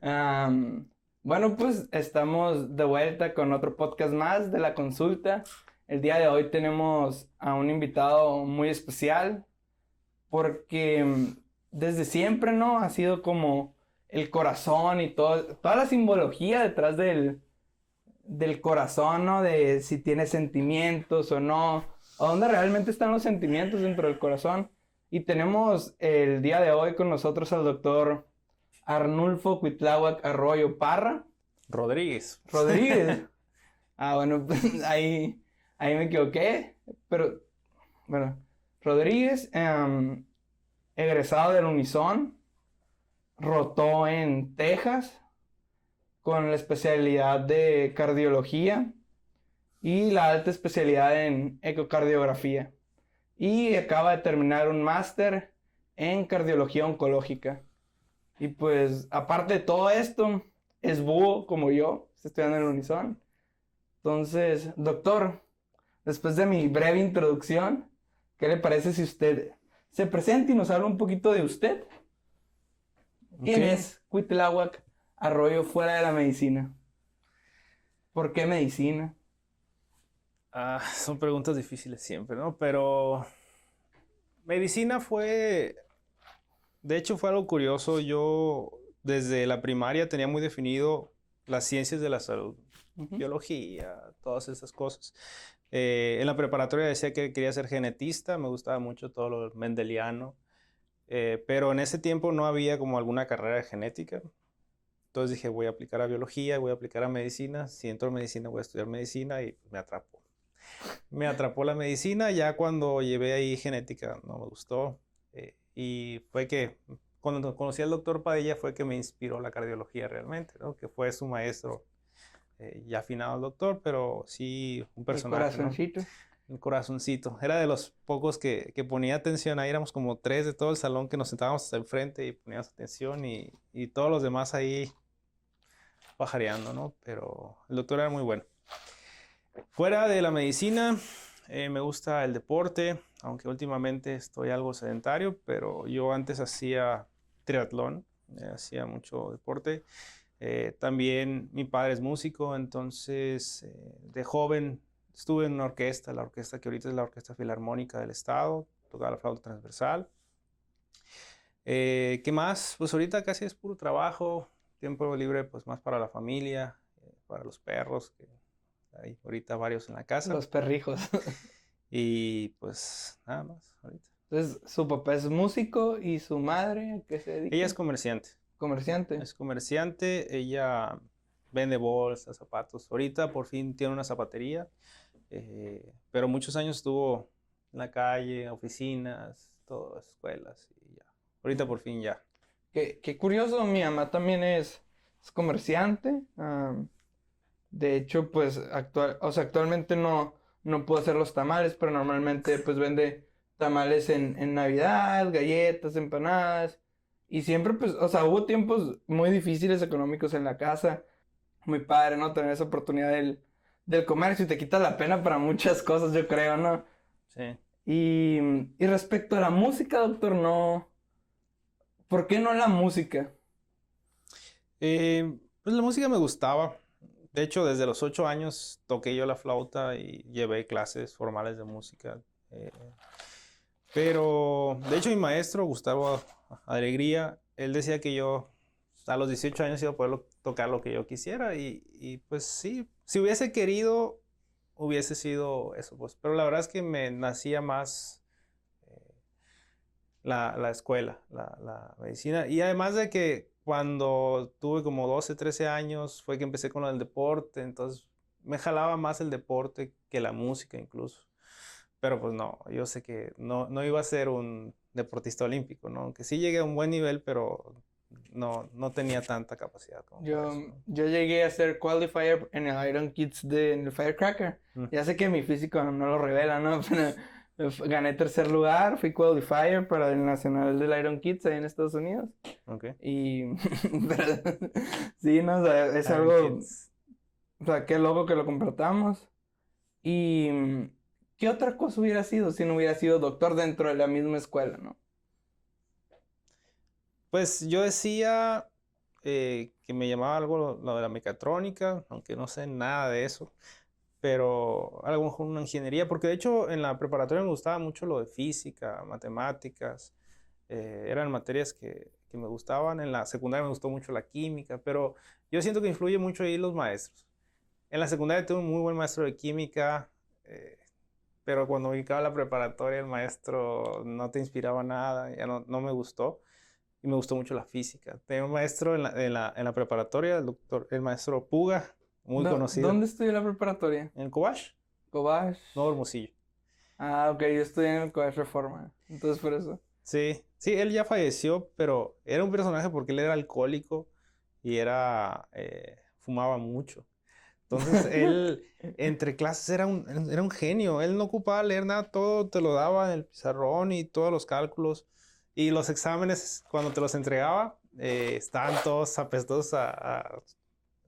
Am, bueno, pues estamos de vuelta con otro podcast más de la consulta. El día de hoy tenemos a un invitado muy especial porque desde siempre, ¿no? Ha sido como el corazón y toda la simbología detrás del corazón, ¿no? De si tiene sentimientos o no, o dónde realmente están los sentimientos dentro del corazón. Y tenemos el día de hoy con nosotros al doctor Arnulfo Cuitláhuac Arroyo Parra Rodríguez. Rodríguez. Ah, bueno, pues ahí me equivoqué, pero bueno, Rodríguez, egresado del Unison, rotó en Texas con la especialidad de cardiología y la alta especialidad en ecocardiografía. Y acaba de terminar un máster en cardiología oncológica. Y pues, aparte de todo esto, es búho como yo, estoy estudiando en el Unison. Entonces, doctor, después de mi breve introducción, ¿qué le parece si usted se presenta y nos habla un poquito de usted? Ok. ¿Quién es Cuitláhuac Arroyo fuera de la medicina? ¿Por qué medicina? Son preguntas difíciles siempre, ¿no? Pero medicina de hecho fue algo curioso. Yo desde la primaria tenía muy definido las ciencias de la salud, Ujú. biología, todas esas cosas. En la preparatoria decía que quería ser genetista, me gustaba mucho todo lo mendeliano, pero en ese tiempo no había como alguna carrera de genética. Entonces dije, voy a aplicar a biología, voy a aplicar a medicina. Si entro a medicina, voy a estudiar medicina y me atrapó. Me atrapó la medicina, ya cuando llevé ahí genética no me gustó. Y fue que cuando conocí al doctor Padilla fue que me inspiró la cardiología realmente, ¿no? Que fue su maestro, ya afinado el doctor, pero sí un El personaje, ¿no? corazoncito. El corazoncito. Era de los pocos que ponía atención. Ahí éramos como tres de todo el salón que nos sentábamos hasta el frente y poníamos atención y todos los demás ahí pajareando, ¿no? Pero el doctor era muy bueno. Fuera de la medicina, me gusta el deporte, aunque últimamente estoy algo sedentario, pero yo antes hacía triatlón, hacía mucho deporte. También mi padre es músico, entonces de joven estuve en una orquesta, la orquesta que ahorita es la Orquesta Filarmónica del Estado, tocaba la flauta transversal. ¿Qué más? Pues ahorita casi es puro trabajo, tiempo libre pues más para la familia, para los perros, que hay ahorita varios en la casa. Los perrijos. Y pues nada más ahorita. Entonces, su papá es músico y su madre, ¿a qué se Ella dedica? es comerciante. Comerciante. Es comerciante, ella vende bolsas, zapatos. Ahorita por fin tiene una zapatería, pero muchos años estuvo en la calle, oficinas, todas escuelas y ya. Ahorita por fin ya. Qué curioso, mi mamá también es comerciante. De hecho, pues actualmente no puedo hacer los tamales, pero normalmente pues vende tamales en Navidad, galletas, empanadas. Y siempre pues, o sea, hubo tiempos muy difíciles económicos en la casa. Muy padre, ¿no? Tener esa oportunidad del comercio y te quita la pena para muchas cosas, yo creo, ¿no? Sí. Y respecto a la música, doctor, no. ¿Por qué no la música? Pues la música me gustaba. De hecho, desde los 8 años toqué yo la flauta y llevé clases formales de música. Eh, Pero, de hecho, mi maestro, Gustavo Alegría, él decía que yo a los 18 años iba a poder tocar lo que yo quisiera y pues sí, si hubiese querido, hubiese sido eso, pues. Pero la verdad es que me nacía más eh, la escuela, la medicina. Y además de que cuando tuve como 12 13 años fue que empecé con lo del deporte, entonces me jalaba más el deporte que la música incluso. Pero pues no, yo sé que no iba a ser un deportista olímpico, ¿no? Aunque sí llegué a un buen nivel, pero no tenía tanta capacidad como para Yo, eso, ¿no? yo llegué a ser qualifier en el Iron Kids en el Firecracker. Mm, Ya sé que mi físico no lo revela, ¿no? Pero gané tercer lugar, fui qualifier para el Nacional del Iron Kids ahí en Estados Unidos. ok. Y, pero, sí, no, o sea, es Iron algo, Kids. o sea, qué loco que lo compartamos. Y, ¿qué otra cosa hubiera sido si no hubiera sido doctor dentro de la misma escuela, ¿no? Pues yo decía, que me llamaba algo lo de la mecatrónica, aunque no sé nada de eso, pero a lo mejor una ingeniería, porque de hecho en la preparatoria me gustaba mucho lo de física, matemáticas, eran materias que me gustaban. En la secundaria me gustó mucho la química, pero yo siento que influye mucho ahí los maestros. En la secundaria tuve un muy buen maestro de química, pero cuando me ubicaba a la preparatoria el maestro no te inspiraba nada, ya no me gustó. Y me gustó mucho la física. Tenía un maestro en la preparatoria, el maestro Puga, muy conocido. ¿Dónde estudió la preparatoria? En Cobach, Cobach. Nuevo Hermosillo. Ah, ok, yo estudié en el Cobach Reforma. Entonces por eso. Sí, sí, él ya falleció, pero era un personaje porque él era alcohólico y fumaba mucho. Entonces él, entre clases, era un genio. Él no ocupaba leer nada, todo te lo daba en el pizarrón y todos los cálculos. Y los exámenes, cuando te los entregaba, estaban todos apestosos a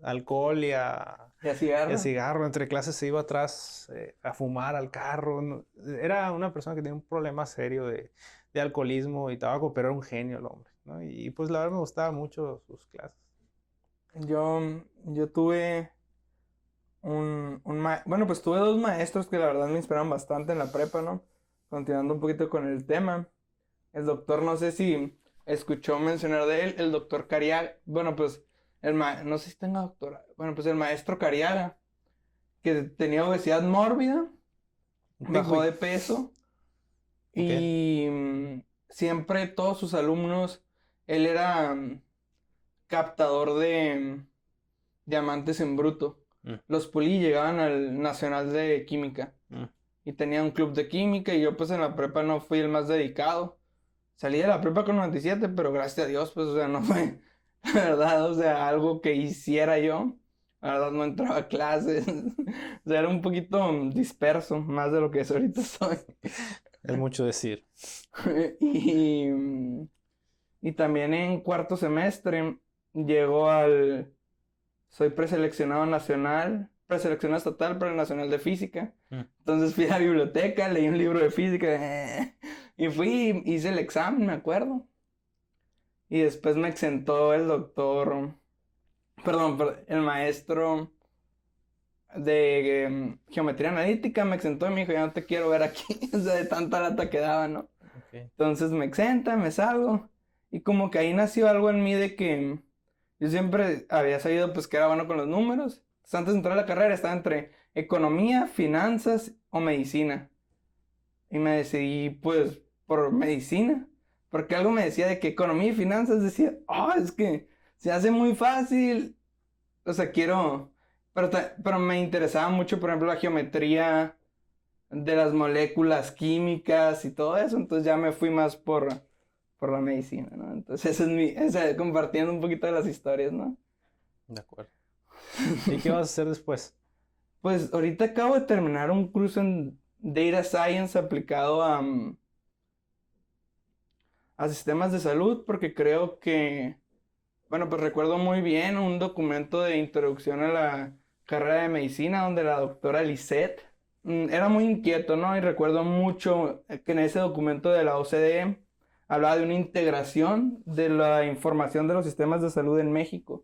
alcohol y ¿Y a cigarro? y a cigarro. Entre clases se iba atrás a fumar al carro. Era una persona que tenía un problema serio de alcoholismo y tabaco, pero era un genio el hombre, ¿no? Y pues la verdad me gustaba mucho sus clases. Yo tuve bueno, pues tuve dos maestros que la verdad me inspiraron bastante en la prepa, ¿no? Continuando un poquito con el tema. El doctor, no sé si escuchó mencionar de él, el doctor Cariaga. Bueno, pues, no sé si tenga doctora. Bueno, pues el maestro Cariaga, que tenía obesidad mórbida, bajó de peso Ok. y siempre todos sus alumnos, él era captador de diamantes en bruto. Mm, Los pulí llegaban al Nacional de Química mm. y tenía un club de química y yo pues en la prepa no fui el más dedicado. Salí de la prepa con 97, pero gracias a Dios, pues, o sea, no fue, la verdad, o sea, algo que hiciera yo. La verdad, no entraba a clases. O sea, era un poquito disperso, más de lo que ahorita soy. Es mucho decir. Y, y también en cuarto semestre llegó soy preseleccionado nacional, preseleccionado estatal para el Nacional de Física. Mm. Entonces fui a la biblioteca, leí un libro de física y fui, hice el examen, me acuerdo. Y después me exentó el doctor, perdón, el maestro de geometría analítica, me exentó y me dijo, ya no te quiero ver aquí, o sea, de tanta lata que daba, ¿no? Okay. Entonces me exenta, me salgo, y como que ahí nació algo en mí de que yo siempre había sabido pues que era bueno con los números. Entonces, antes de entrar a la carrera estaba entre economía, finanzas o medicina. Y me decidí pues por medicina. Porque algo me decía de que economía y finanzas decía, es que se hace muy fácil. O sea, quiero... Pero me interesaba mucho, por ejemplo, la geometría de las moléculas químicas y todo eso. Entonces ya me fui más por la medicina, ¿no? Entonces esa es compartiendo un poquito de las historias, ¿no? De acuerdo. ¿Y qué vas a hacer después? Pues ahorita acabo de terminar un curso en Data Science aplicado a sistemas de salud porque creo que, bueno, pues recuerdo muy bien un documento de introducción a la carrera de medicina donde la doctora Lisette era muy inquieto, ¿no? Y recuerdo mucho que en ese documento de la OCDE hablaba de una integración de la información de los sistemas de salud en México.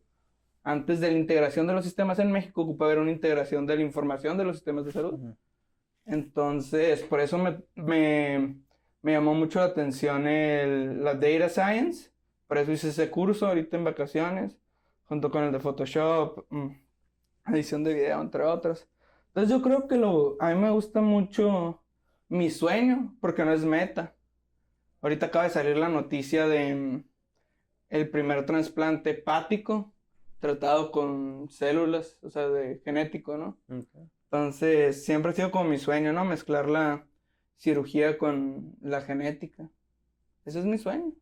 Antes de la integración de los sistemas en México, ocupaba haber una integración de la información de los sistemas de salud. Ujú. Entonces, por eso me llamó mucho la atención la Data Science. Por eso hice ese curso ahorita en vacaciones, junto con el de Photoshop, edición de video, entre otros. Entonces, yo creo que a mí me gusta mucho mi sueño, porque no es meta. Ahorita acaba de salir la noticia de el primer trasplante hepático tratado con células, o sea, de genético, ¿no? Okay. Entonces, siempre ha sido como mi sueño, ¿no? Mezclar la cirugía con la genética. Ese es mi sueño.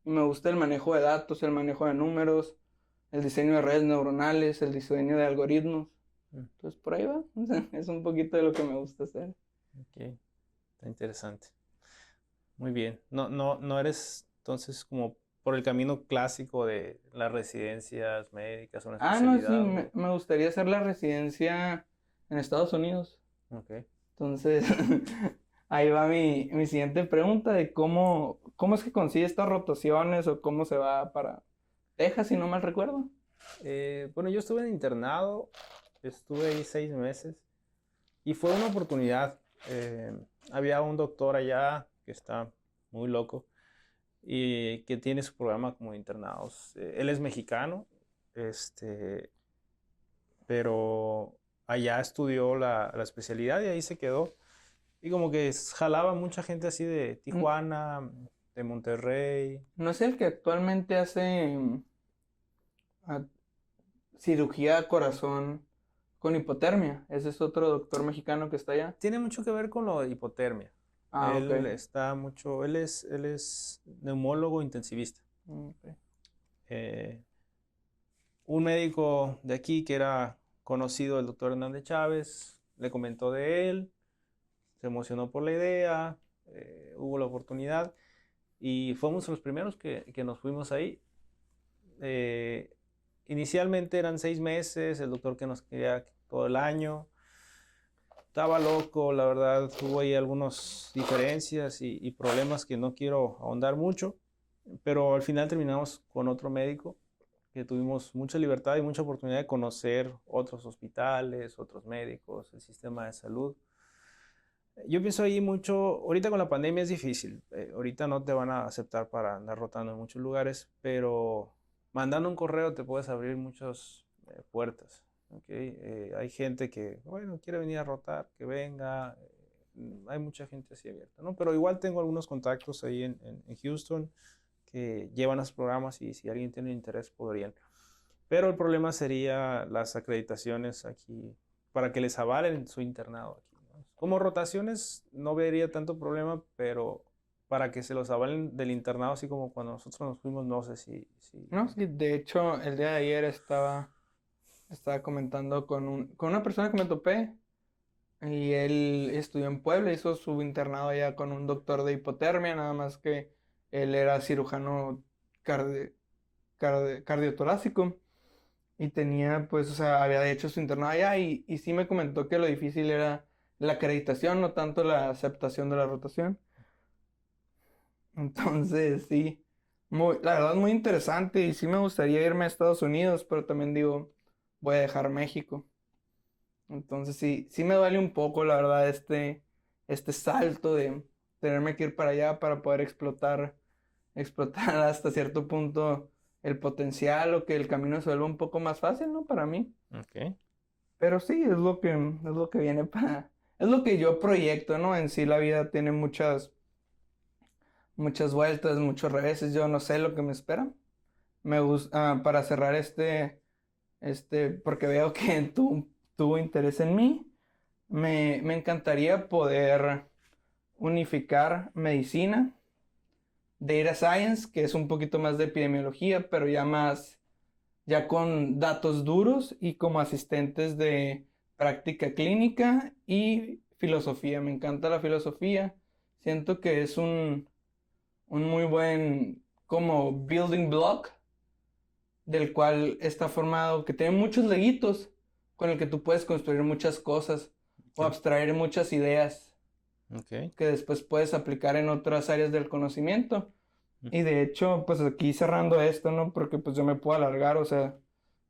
Y me gusta el manejo de datos, el manejo de números, el diseño de redes neuronales, el diseño de algoritmos. Mm. Entonces, por ahí va. O sea, es un poquito de lo que me gusta hacer. Ok, está interesante. Muy bien. No eres entonces como por el camino clásico de las residencias médicas, una No, sí, especialidad. me gustaría hacer la residencia en Estados Unidos. Ok. Entonces, ahí va mi siguiente pregunta de cómo es que consigue estas rotaciones o cómo se va para Texas, si no mal recuerdo. Bueno, yo estuve en internado, estuve ahí 6 meses y fue una oportunidad. Había un doctor allá que está muy loco y que tiene su programa como de internados. Él es mexicano, pero allá estudió la especialidad y ahí se quedó. Y como que jalaba mucha gente así de Tijuana, de Monterrey. ¿No es el que actualmente hace a- cirugía de corazón con hipotermia? Ese es otro doctor mexicano que está allá. Tiene mucho que ver con lo de hipotermia. Ah, ok. Él es neumólogo intensivista. Ok. Eh, un médico de aquí que era conocido, el doctor Hernández Chávez, le comentó de él, se emocionó por la idea, hubo la oportunidad y fuimos los primeros que nos fuimos ahí. Eh, Inicialmente eran 6 meses, el doctor que nos quería todo el año. Estaba loco, la verdad, hubo ahí algunas diferencias y problemas que no quiero ahondar mucho, pero al final terminamos con otro médico que tuvimos mucha libertad y mucha oportunidad de conocer otros hospitales, otros médicos, el sistema de salud. Yo pienso ahí mucho, ahorita con la pandemia es difícil, ahorita no te van a aceptar para andar rotando en muchos lugares, pero mandando un correo te puedes abrir muchas puertas. ¿Okay? Hay gente que, bueno, quiere venir a rotar, que venga, hay mucha gente así abierta, ¿no? Pero igual tengo algunos contactos ahí en Houston que llevan los programas y si alguien tiene interés podrían. Pero el problema sería las acreditaciones aquí para que les avalen su internado aquí, ¿no? Como rotaciones no vería tanto problema, pero para que se los avalen del internado, así como cuando nosotros nos fuimos, no sé si... No, sí, de hecho, el día de ayer estaba comentando con una persona que me topé y él estudió en Puebla, hizo su internado allá con un doctor de hipotermia, nada más que él era cirujano cardi- cardiotorácico y tenía, pues, o sea, había hecho su internado allá y sí me comentó que lo difícil era la acreditación, no tanto la aceptación de la rotación. Entonces, sí, la verdad muy interesante y sí me gustaría irme a Estados Unidos, pero también digo, voy a dejar México. Entonces, sí, sí me duele un poco, la verdad, este salto de tenerme que ir para allá para poder explotar hasta cierto punto el potencial o que el camino se vuelva un poco más fácil, ¿no? Para mí. Ok. Pero sí, es lo que viene es lo que yo proyecto, ¿no? En sí la vida tiene muchas vueltas, muchos reveses, yo no sé lo que me espera. Me gusta, para cerrar porque veo que tú tuvo interés en mí, me encantaría poder unificar medicina, data science, que es un poquito más de epidemiología, pero ya con datos duros y como asistentes de práctica clínica y filosofía. Me encanta la filosofía. Siento que es un muy buen como building block del cual está formado, que tiene muchos leguitos con el que tú puedes construir muchas cosas o Ok. abstraer muchas ideas Ok. que después puedes aplicar en otras áreas del conocimiento. Mm. Y de hecho, pues aquí cerrando esto, ¿no? Porque pues yo me puedo alargar, o sea,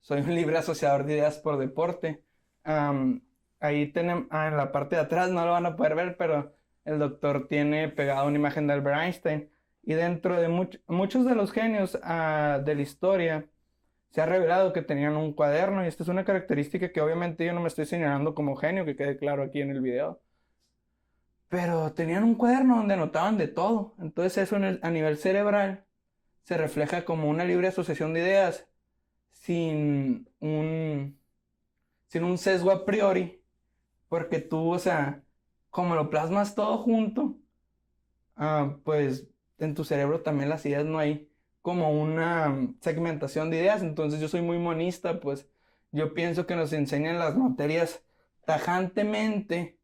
soy un libre asociador de ideas por deporte. Am, Ahí tenemos, en la parte de atrás no lo van a poder ver, pero el doctor tiene pegada una imagen de Albert Einstein. Y dentro de muchos de los genios de la historia, se ha revelado que tenían un cuaderno y esta es una característica que obviamente yo no me estoy señalando como genio, que quede claro aquí en el video. Pero tenían un cuaderno donde anotaban de todo. Entonces eso a nivel cerebral se refleja como una libre asociación de ideas sin sin un sesgo a priori, porque tú, o sea, como lo plasmas todo junto, pues en tu cerebro también las ideas no hay como una segmentación de ideas. Entonces yo soy muy monista, pues yo pienso que nos enseñan las materias tajantemente,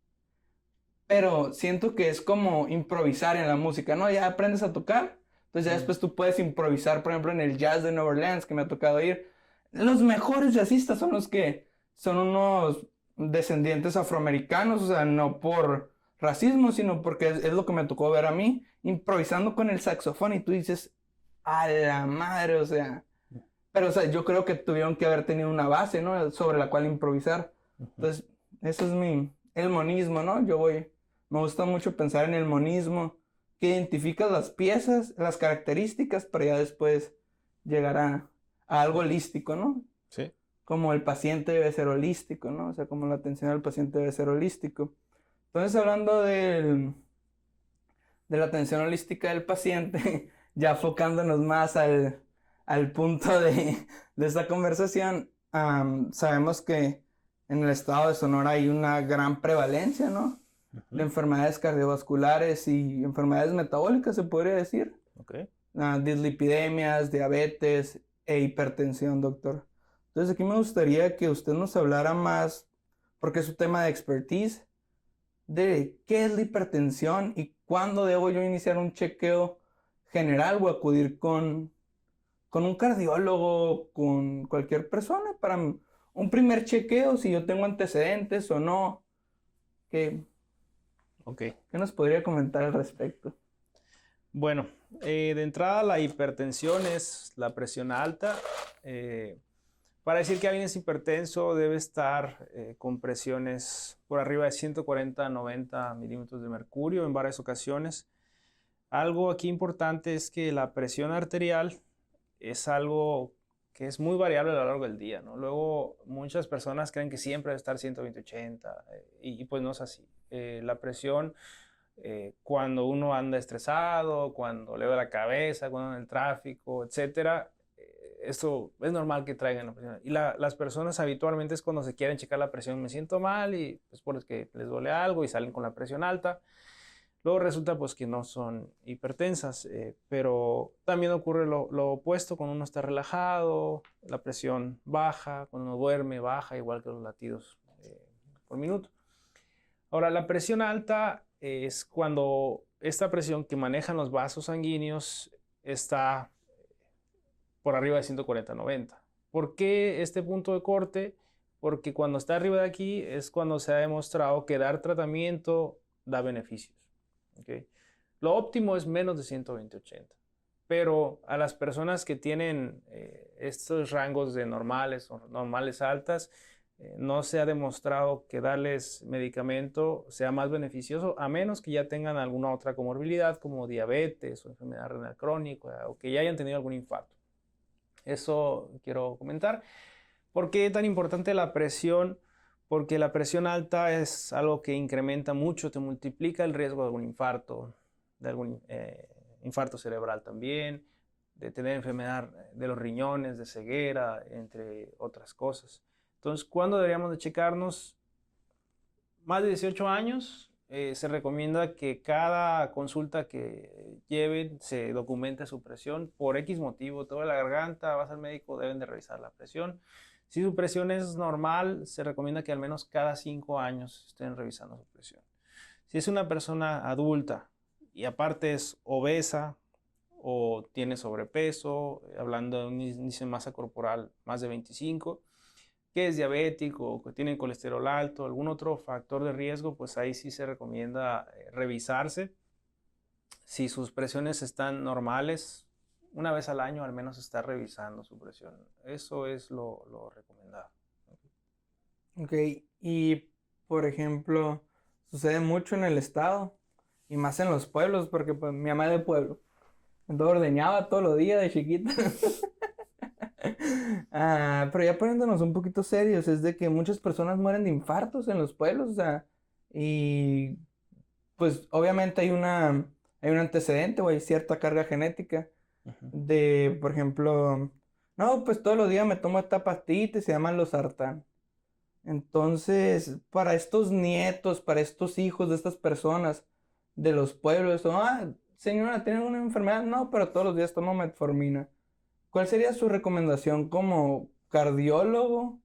pero siento que es como improvisar en la música, ¿no? Ya aprendes a tocar, entonces ya Mm. después tú puedes improvisar, por ejemplo, en el jazz de Nueva Orleans, que me ha tocado ir. Los mejores jazzistas son los que son unos descendientes afroamericanos, o sea, no por racismo, sino porque es lo que me tocó ver a mí, improvisando con el saxofón y tú dices, a la madre, o sea, Pero, o sea, yo creo que tuvieron que haber tenido una base, ¿no? Sobre la cual improvisar. Entonces, eso es el monismo, ¿no? Me gusta mucho pensar en el monismo, que identificas las piezas, las características, para ya después llegar a algo holístico, ¿no? Sí. Como el paciente debe ser holístico, ¿no? O sea, como la atención al paciente debe ser holístico. Entonces, hablando de la atención holística del paciente, ya enfocándonos más al punto de esta conversación, sabemos que en el estado de Sonora hay una gran prevalencia, ¿no? De enfermedades cardiovasculares y enfermedades metabólicas, se podría decir. Ok. Dislipidemias, diabetes e hipertensión, doctor. Entonces aquí me gustaría que usted nos hablara más, porque es un tema de expertise, de qué es la hipertensión y cuándo debo yo iniciar un chequeo general o acudir con un cardiólogo, con cualquier persona para un primer chequeo, si yo tengo antecedentes o no. ¿Qué, Ok. qué nos podría comentar al respecto? Bueno, de entrada la hipertensión es la presión alta. Para decir que alguien es hipertenso debe estar con presiones por arriba de 140 a 90 milímetros de mercurio en varias ocasiones. Algo aquí importante es que la presión arterial es algo que es muy variable a lo largo del día, ¿no? Luego muchas personas creen que siempre debe estar 120-80 y pues no es así. La presión cuando uno anda estresado, cuando le duele la cabeza, cuando anda en el tráfico, etcétera, esto es normal que traigan la presión. Y las personas habitualmente es cuando se quieren checar la presión, me siento mal y es porque les duele algo y salen con la presión alta. Luego resulta pues que no son hipertensas, pero también ocurre lo opuesto cuando uno está relajado, la presión baja, cuando uno duerme baja, igual que los latidos por minuto. Ahora, la presión alta es cuando esta presión que manejan los vasos sanguíneos está por arriba de 140-90. ¿Por qué este punto de corte? Porque cuando está arriba de aquí es cuando se ha demostrado que dar tratamiento da beneficios. ¿Okay? Lo óptimo es menos de 120-80. Pero a las personas que tienen estos rangos de normales o normales altas, no se ha demostrado que darles medicamento sea más beneficioso, a menos que ya tengan alguna otra comorbilidad como diabetes o enfermedad renal crónica o que ya hayan tenido algún infarto. Eso quiero comentar. ¿Por qué es tan importante la presión? Porque la presión alta es algo que incrementa mucho, te multiplica el riesgo de algún infarto, de algún infarto cerebral también, de tener enfermedad de los riñones, de ceguera, entre otras cosas. Entonces, ¿cuándo deberíamos de checarnos? Más de 18 años, se recomienda que cada consulta que lleven se documente su presión por X motivo. Toda la garganta, vas al médico, deben de revisar la presión. Si su presión es normal, se recomienda que al menos cada 5 años estén revisando su presión. Si es una persona adulta y aparte es obesa o tiene sobrepeso, hablando de un índice de masa corporal más de 25, que es diabético o que tiene colesterol alto, algún otro factor de riesgo, pues ahí sí se recomienda revisarse. Si sus presiones están normales, una vez al año al menos está revisando su presión. Eso es lo recomendado. Ok, y por ejemplo, sucede mucho en el estado y más en los pueblos, porque pues mi mamá es de pueblo. Entonces ordeñaba todos los días de chiquita. Pero ya poniéndonos un poquito serios, es de que muchas personas mueren de infartos en los pueblos, o sea, y pues obviamente hay un antecedente o hay cierta carga genética de, por ejemplo, no, pues todos los días me tomo esta pastilla y se llaman losartán. Entonces, para estos nietos, para estos hijos de estas personas de los pueblos, señora, ¿tiene alguna enfermedad? No, pero todos los días tomo metformina. ¿Cuál sería su recomendación como cardiólogo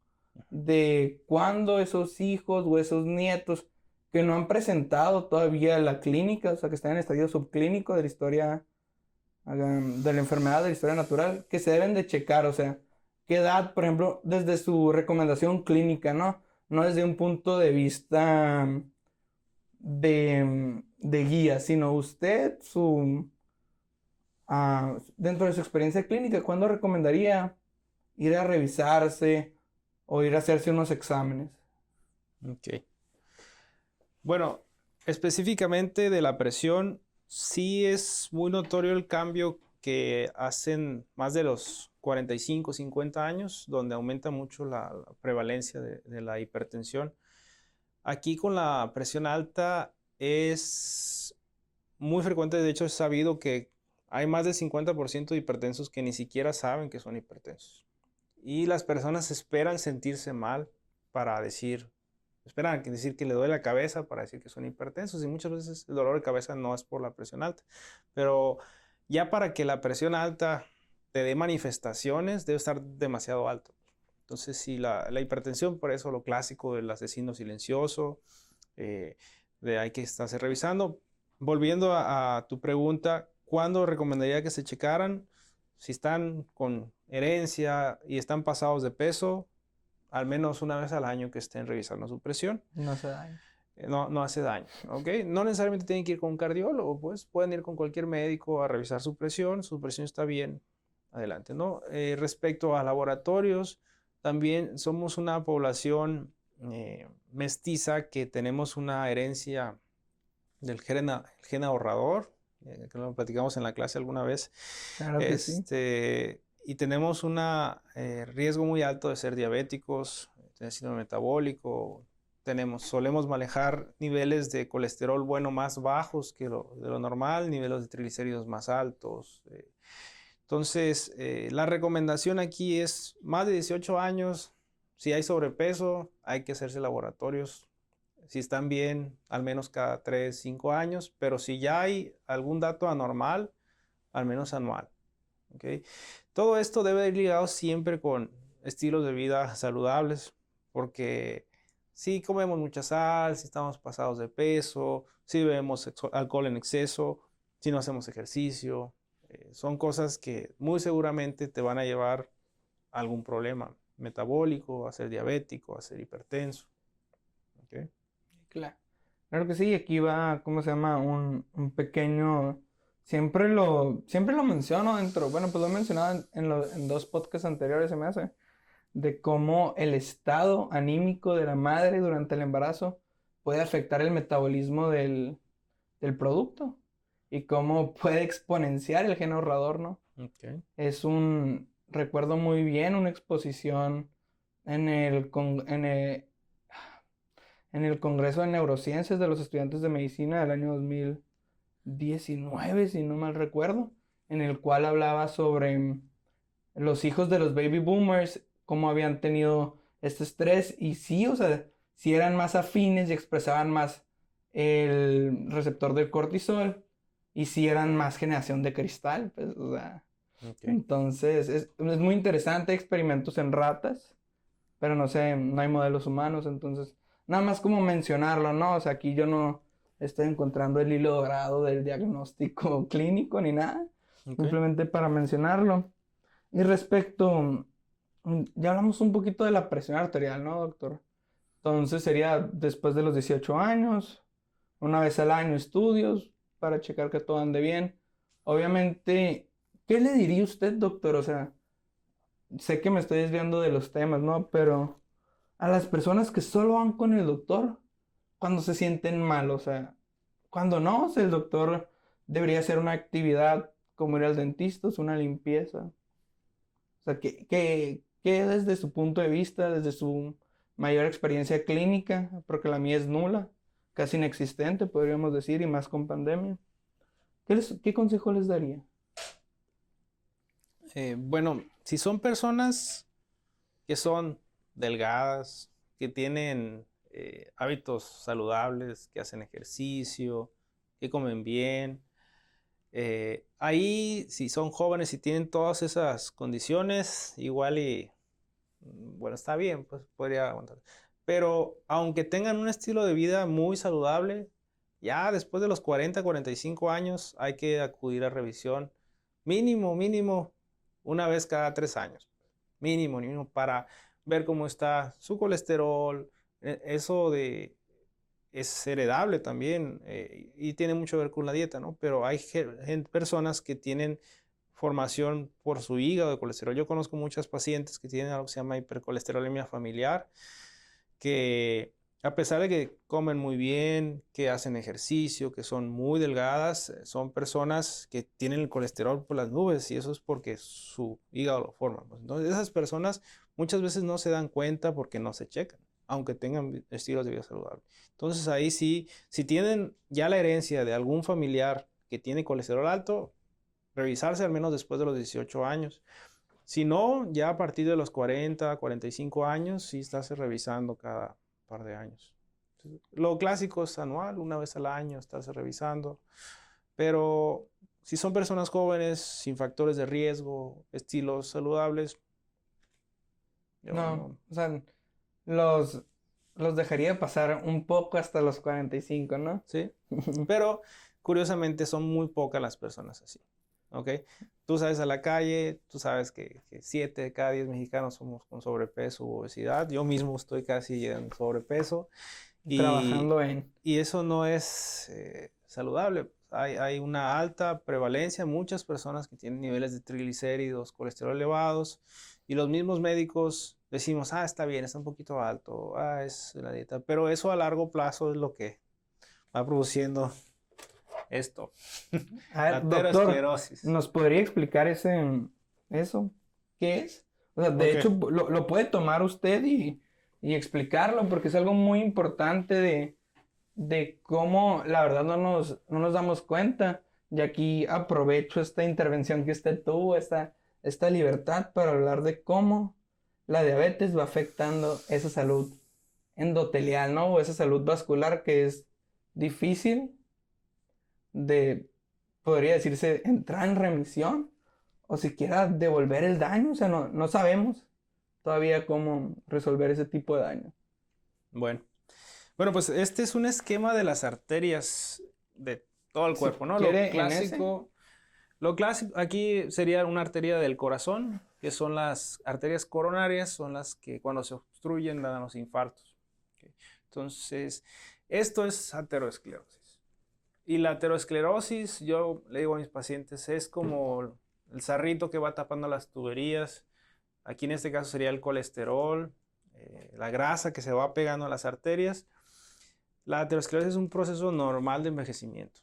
de cuándo esos hijos o esos nietos que no han presentado todavía la clínica, o sea, que están en estadio subclínico de la historia, de la enfermedad, de la historia natural, que se deben de checar, o sea, qué edad, por ejemplo, desde su recomendación clínica, ¿no? No desde un punto de vista de guía, sino usted, dentro de su experiencia clínica, ¿cuándo recomendaría ir a revisarse o ir a hacerse unos exámenes? Ok. Bueno, específicamente de la presión, sí es muy notorio el cambio que hacen más de los 45, 50 años, donde aumenta mucho la prevalencia de la hipertensión. Aquí con la presión alta es muy frecuente, de hecho es sabido que hay más del 50% de hipertensos que ni siquiera saben que son hipertensos. Y las personas esperan sentirse mal para decir que le duele la cabeza para decir que son hipertensos, y muchas veces el dolor de cabeza no es por la presión alta. Pero ya para que la presión alta te dé manifestaciones, debe estar demasiado alto. Entonces, si la hipertensión, por eso lo clásico del asesino silencioso, hay que estarse revisando. Volviendo a tu pregunta, ¿cuándo recomendaría que se checaran? Si están con herencia y están pasados de peso, al menos una vez al año que estén revisando su presión. No se daña. No hace daño, ¿ok? No necesariamente tienen que ir con un cardiólogo, pues pueden ir con cualquier médico a revisar su presión está bien, adelante, ¿no? Respecto a laboratorios, también somos una población mestiza que tenemos una herencia del gen ahorrador, que lo platicamos en la clase alguna vez. Claro que sí. Y tenemos un riesgo muy alto de ser diabéticos, tener síndrome metabólico. Solemos manejar niveles de colesterol bueno más bajos que de lo normal, niveles de triglicéridos más altos. Entonces, la recomendación aquí es más de 18 años. Si hay sobrepeso, hay que hacerse laboratorios. Si están bien, al menos cada 3, 5 años. Pero si ya hay algún dato anormal, al menos anual. ¿Okay? Todo esto debe ir ligado siempre con estilos de vida saludables, porque si comemos mucha sal, si estamos pasados de peso, si bebemos alcohol en exceso, si no hacemos ejercicio, son cosas que muy seguramente te van a llevar a algún problema metabólico, a ser diabético, a ser hipertenso. ¿Okay? Claro. Claro que sí, aquí va, ¿cómo se llama? Un pequeño... siempre lo menciono dentro, bueno, pues lo he mencionado en 2 podcasts anteriores, se me hace, de cómo el estado anímico de la madre durante el embarazo puede afectar el metabolismo del producto y cómo puede exponenciar el gen ahorrador, ¿no? Okay. Recuerdo muy bien una exposición en en el Congreso de Neurociencias de los Estudiantes de Medicina del año 2019, si no mal recuerdo, en el cual hablaba sobre los hijos de los baby boomers, cómo habían tenido este estrés y sí, o sea, sí eran más afines y expresaban más el receptor del cortisol y sí eran más generación de cristal, pues, o sea, Okay. entonces es muy interesante, experimentos en ratas, pero no sé, no hay modelos humanos, entonces, nada más como mencionarlo, ¿no? O sea, aquí yo no estoy encontrando el hilo dorado del diagnóstico clínico ni nada, Okay. simplemente para mencionarlo. Y respecto, ya hablamos un poquito de la presión arterial, ¿no, doctor? Entonces sería después de los 18 años, una vez al año estudios para checar que todo ande bien. Obviamente, ¿qué le diría usted, doctor? O sea, sé que me estoy desviando de los temas, ¿no? Pero a las personas que solo van con el doctor cuando se sienten mal, o sea, cuando no, o sea, el doctor debería hacer una actividad como ir al dentista, es una limpieza. O sea, que desde su punto de vista, desde su mayor experiencia clínica, porque la mía es nula, casi inexistente, podríamos decir, y más con pandemia, ¿qué consejo les daría? Bueno, si son personas que son delgadas, que tienen hábitos saludables, que hacen ejercicio, que comen bien, ahí si son jóvenes y tienen todas esas condiciones, igual bueno, está bien, pues podría aguantar. Pero aunque tengan un estilo de vida muy saludable, ya después de los 40, 45 años hay que acudir a revisión mínimo una vez cada 3 años. Mínimo, para ver cómo está su colesterol. Eso es heredable también y tiene mucho que ver con la dieta, ¿no? Pero hay personas que tienen formación por su hígado de colesterol. Yo conozco muchas pacientes que tienen algo que se llama hipercolesterolemia familiar, que a pesar de que comen muy bien, que hacen ejercicio, que son muy delgadas, son personas que tienen el colesterol por las nubes y eso es porque su hígado lo forma. Pues. Entonces esas personas muchas veces no se dan cuenta porque no se checan, aunque tengan estilos de vida saludables. Entonces ahí sí, si tienen ya la herencia de algún familiar que tiene colesterol alto, revisarse al menos después de los 18 años. Si no, ya a partir de los 40, 45 años, sí estarse revisando cada par de años. Lo clásico es anual, una vez al año, estarse revisando. Pero si son personas jóvenes, sin factores de riesgo, estilos saludables, No, o sea, los, los dejaría pasar un poco hasta los 45, ¿no? Sí, pero curiosamente son muy pocas las personas así. ¿Ok? Tú sales a la calle, tú sabes que 7 de cada 10 mexicanos somos con sobrepeso u obesidad. Yo mismo estoy casi en sobrepeso y, Trabajando en... y eso no es saludable. Hay una alta prevalencia, muchas personas que tienen niveles de triglicéridos, colesterol elevados y los mismos médicos decimos, está bien, está un poquito alto, es la dieta, pero eso a largo plazo es lo que va produciendo esto. A La ver, doctor, aterosclerosis. ¿nos podría explicar eso? ¿Qué es? O sea, de Ok. hecho, lo puede tomar usted y explicarlo, porque es algo muy importante de cómo, la verdad, no nos damos cuenta. Y aquí aprovecho esta intervención que usted tuvo, esta libertad para hablar de cómo la diabetes va afectando esa salud endotelial, ¿no? O esa salud vascular que es difícil de, podría decirse, entrar en remisión o siquiera devolver el daño. O sea, no sabemos todavía cómo resolver ese tipo de daño. Bueno. Bueno, pues este es un esquema de las arterias de todo el Si cuerpo, ¿no? quiere en ese. Lo clásico aquí sería una arteria del corazón, que son las arterias coronarias, son las que cuando se obstruyen dan los infartos. ¿Ok? Entonces, esto es aterosclerosis. Y la aterosclerosis, yo le digo a mis pacientes, es como el sarrito que va tapando las tuberías. Aquí en este caso sería el colesterol, la grasa que se va pegando a las arterias. La aterosclerosis es un proceso normal de envejecimiento.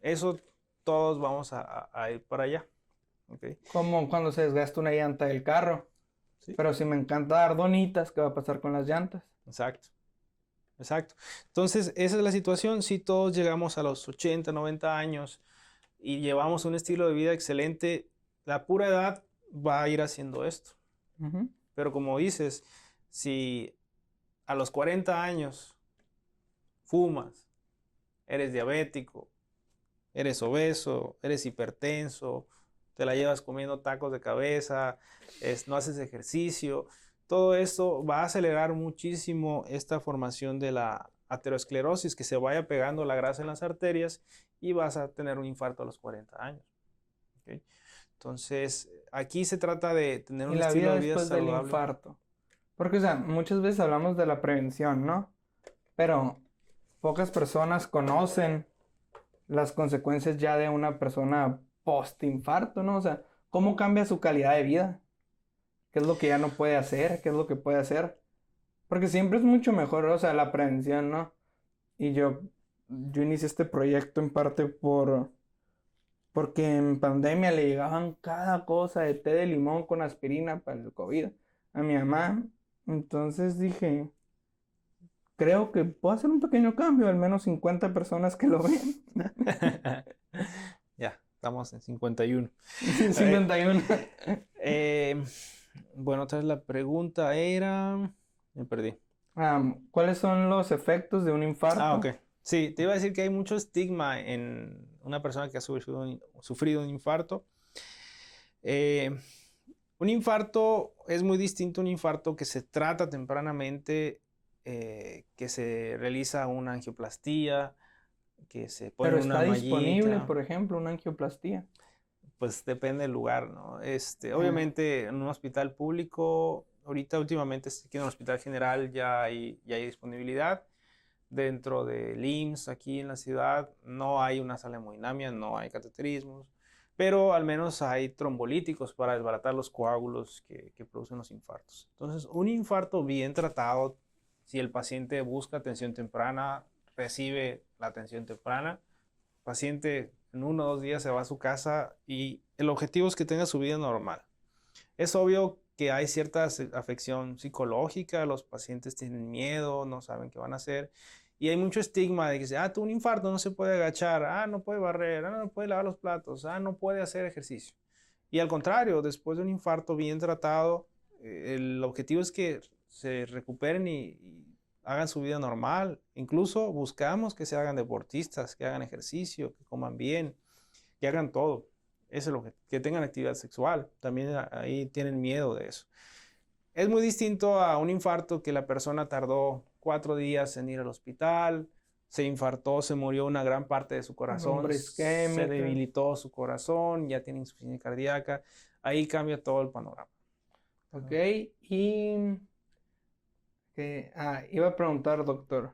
Eso todos vamos a ir para allá. ¿Okay? Como cuando se desgasta una llanta del carro. Sí. Pero si me encanta dar donitas, ¿qué va a pasar con las llantas? Exacto. Exacto. Entonces, esa es la situación. Si todos llegamos a los 80, 90 años y llevamos un estilo de vida excelente, la pura edad va a ir haciendo esto. Ujú. Pero como dices, si a los 40 años fumas, eres diabético, eres obeso, eres hipertenso, te la llevas comiendo tacos de cabeza, no haces ejercicio, todo esto va a acelerar muchísimo esta formación de la aterosclerosis, que se vaya pegando la grasa en las arterias y vas a tener un infarto a los 40 años. ¿Okay? Entonces, aquí se trata de tener Y un la estilo vida de vida después del saludable. infarto. Porque, o sea, muchas veces hablamos de la prevención, ¿no? Pero pocas personas conocen las consecuencias ya de una persona post-infarto, ¿no? O sea, cómo cambia su calidad de vida, qué es lo que ya no puede hacer, qué es lo que puede hacer. Porque siempre es mucho mejor, o sea, la prevención, ¿no? Y yo inicié este proyecto en parte porque en pandemia le llegaban cada cosa de té de limón con aspirina para el COVID a mi mamá. Entonces dije, creo que puedo hacer un pequeño cambio, al menos 50 personas que lo ven. Ya, estamos en 51. 51. Bueno, otra vez la pregunta era... Me perdí. ¿Cuáles son los efectos de un infarto? Ok. Sí, te iba a decir que hay mucho estigma en una persona que ha sufrido un infarto. Eh, un infarto es muy distinto a un infarto que se trata tempranamente, que se realiza una angioplastía, que se pone Pero una está disponible, mallita. por ejemplo, una angioplastía. Pues depende del lugar, ¿no? Ah, Obviamente en un hospital público, ahorita últimamente aquí en el Hospital General ya hay disponibilidad. Dentro del IMSS, aquí en la ciudad, no hay una sala de hemodinamia, no hay cateterismos, pero al menos hay trombolíticos para desbaratar los coágulos que producen los infartos. Entonces, un infarto bien tratado, si el paciente busca atención temprana, recibe la atención temprana, el paciente en 1 o 2 días se va a su casa y el objetivo es que tenga su vida normal. Es obvio que hay cierta afección psicológica, los pacientes tienen miedo, no saben qué van a hacer. Y hay mucho estigma de que dice, tuvo un infarto, no se puede agachar, no puede barrer, no puede lavar los platos, no puede hacer ejercicio. Y al contrario, después de un infarto bien tratado, el objetivo es que se recuperen y hagan su vida normal. Incluso buscamos que se hagan deportistas, que hagan ejercicio, que coman bien, que hagan todo. Eso es lo que tengan actividad sexual. También ahí tienen miedo de eso. Es muy distinto a un infarto que la persona tardó 4 días en ir al hospital, se infartó, se murió una gran parte de su corazón, se debilitó su corazón, ya tiene insuficiencia cardíaca. Ahí cambia todo el panorama. Ok, y iba a preguntar, doctor.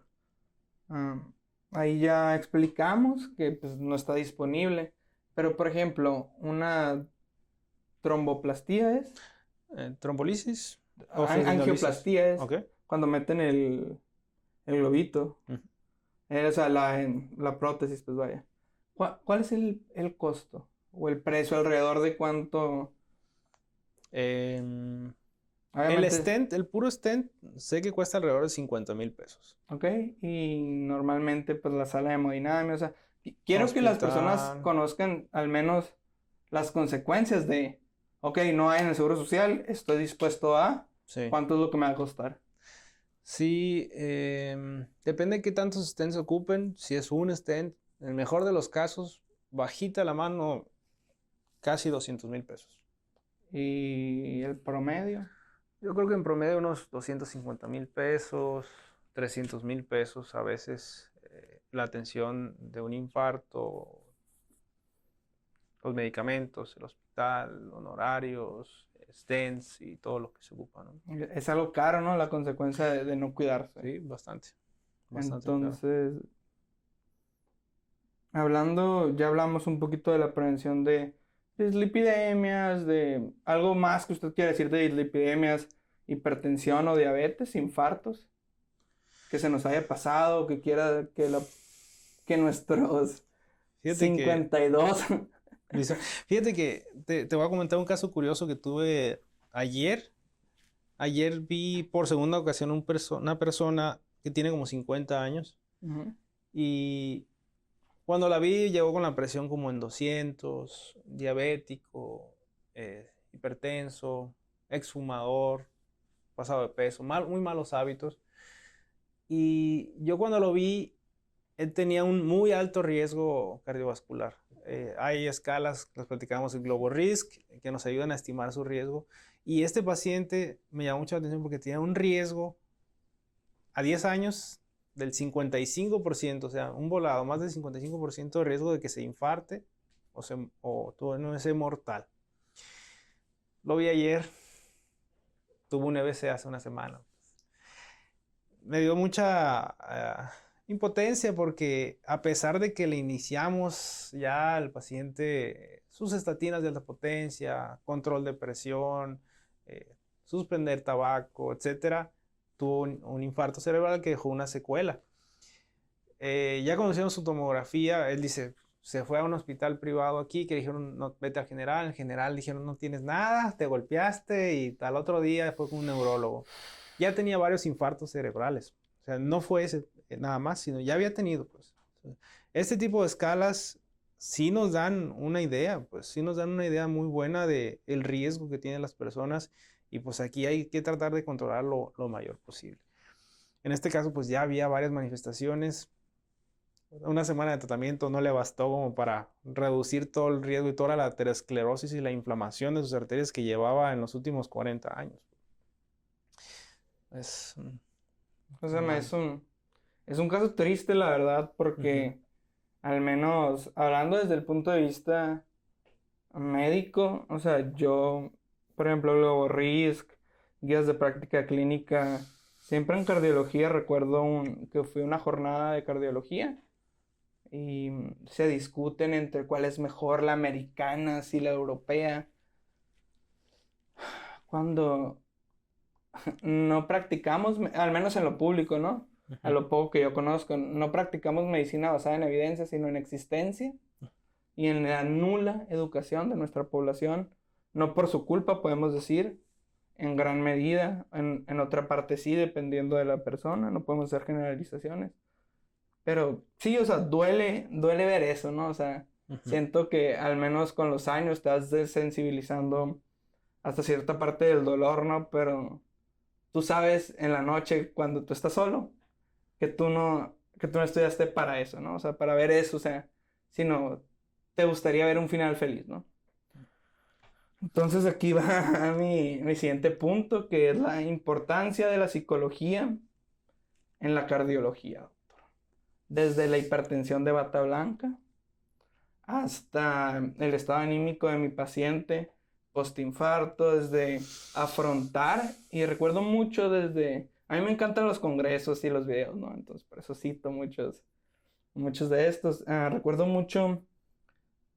Ahí ya explicamos que pues, no está disponible, pero por ejemplo, una tromboplastía es. Trombolisis. Angioplastía es Okay. cuando meten el globito. O sea, la prótesis, pues vaya. ¿Cuál es el costo o el precio alrededor de cuánto? El Obviamente, stent, el puro stent, sé que cuesta alrededor de 50,000 pesos. ok, y normalmente pues la sala de hemodinamia, o sea, quiero que las personas conozcan al menos las consecuencias de, ok, no hay en el Seguro Social, estoy dispuesto a, Sí. ¿cuánto es lo que me va a costar? Sí, depende de qué tantos stents ocupen. Si es un stent, en el mejor de los casos, bajita la mano, casi 200,000 pesos. ¿Y el promedio? Yo creo que en promedio unos 250,000 pesos, 300,000 pesos a veces. La atención de un infarto, los medicamentos, el hospital, honorarios, stents y todo lo que se ocupa, ¿no? Es algo caro, ¿no? La consecuencia de no cuidarse. Sí, bastante. Entonces, ya hablamos un poquito de la prevención de dislipidemias, de algo más que usted quiera decir de dislipidemias, hipertensión o diabetes, infartos, que se nos haya pasado, que quiera que nuestros Fíjate 52... Fíjate que te voy a comentar un caso curioso que tuve ayer. Ayer vi por segunda ocasión una persona que tiene como 50 años. Y cuando la vi llegó con la presión como en 200, diabético, hipertenso, exfumador, pasado de peso, muy malos hábitos. Y yo cuando lo vi, él tenía un muy alto riesgo cardiovascular. Hay escalas, las platicamos, el Global Risk, que nos ayudan a estimar su riesgo. Y este paciente me llamó mucha atención porque tenía un riesgo a 10 años del 55%, o sea, un volado, más del 55% de riesgo de que se infarte o no sea mortal. Lo vi ayer, tuvo un EBC hace una semana. Me dio mucha impotencia porque a pesar de que le iniciamos ya al paciente sus estatinas de alta potencia, control de presión, suspender tabaco, etcétera, tuvo un infarto cerebral que dejó una secuela. Ya conocieron su tomografía, él dice, se fue a un hospital privado aquí que dijeron, no, vete al general, en general dijeron, no tienes nada, te golpeaste y al otro día fue con un neurólogo. Ya tenía varios infartos cerebrales, o sea, no fue ese nada más, sino ya había tenido, pues. Este tipo de escalas sí nos dan una idea, pues sí nos dan una idea muy buena de el riesgo que tienen las personas y pues aquí hay que tratar de controlarlo lo mayor posible. En este caso, pues ya había varias manifestaciones. Una semana de tratamiento no le bastó como para reducir todo el riesgo y toda la aterosclerosis y la inflamación de sus arterias que llevaba en los últimos 40 años. Es un caso triste, la verdad, porque al menos hablando desde el punto de vista médico, o sea, yo, por ejemplo, luego RISC, guías de práctica clínica, siempre en cardiología recuerdo que fui a una jornada de cardiología y se discuten entre cuál es mejor, la americana, si la europea, cuando no practicamos, al menos en lo público, ¿no? A Ujú. lo poco que yo conozco, no practicamos medicina basada en evidencia, sino en existencia y en la nula educación de nuestra población, no por su culpa, podemos decir, en gran medida, en otra parte sí, dependiendo de la persona, no podemos hacer generalizaciones. Pero sí, o sea, duele ver eso, ¿no? O sea, Ujú. siento que al menos con los años estás desensibilizando hasta cierta parte del dolor, ¿no? Pero tú sabes en la noche cuando tú estás solo que tú no estudiaste para eso, ¿no? O sea, para ver eso, o sea, sino te gustaría ver un final feliz, ¿no? Entonces aquí va mi siguiente punto, que es la importancia de la psicología en la cardiología. Desde la hipertensión de bata blanca hasta el estado anímico de mi paciente postinfarto, desde afrontar, y recuerdo mucho desde, a mí me encantan los congresos y los videos, ¿no? Entonces por eso cito muchos de estos. Recuerdo mucho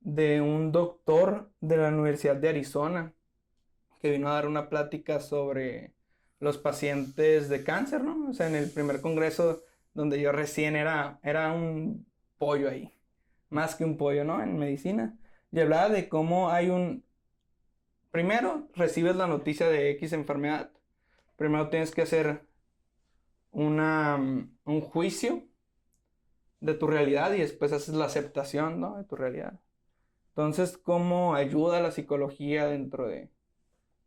de un doctor de la Universidad de Arizona que vino a dar una plática sobre los pacientes de cáncer, ¿no? O sea, en el primer congreso donde yo recién era un pollo ahí, más que un pollo, ¿no? En medicina. Y hablaba de cómo hay primero recibes la noticia de X enfermedad, primero tienes que hacer un juicio de tu realidad y después haces la aceptación, ¿no? De tu realidad. Entonces, ¿cómo ayuda la psicología dentro de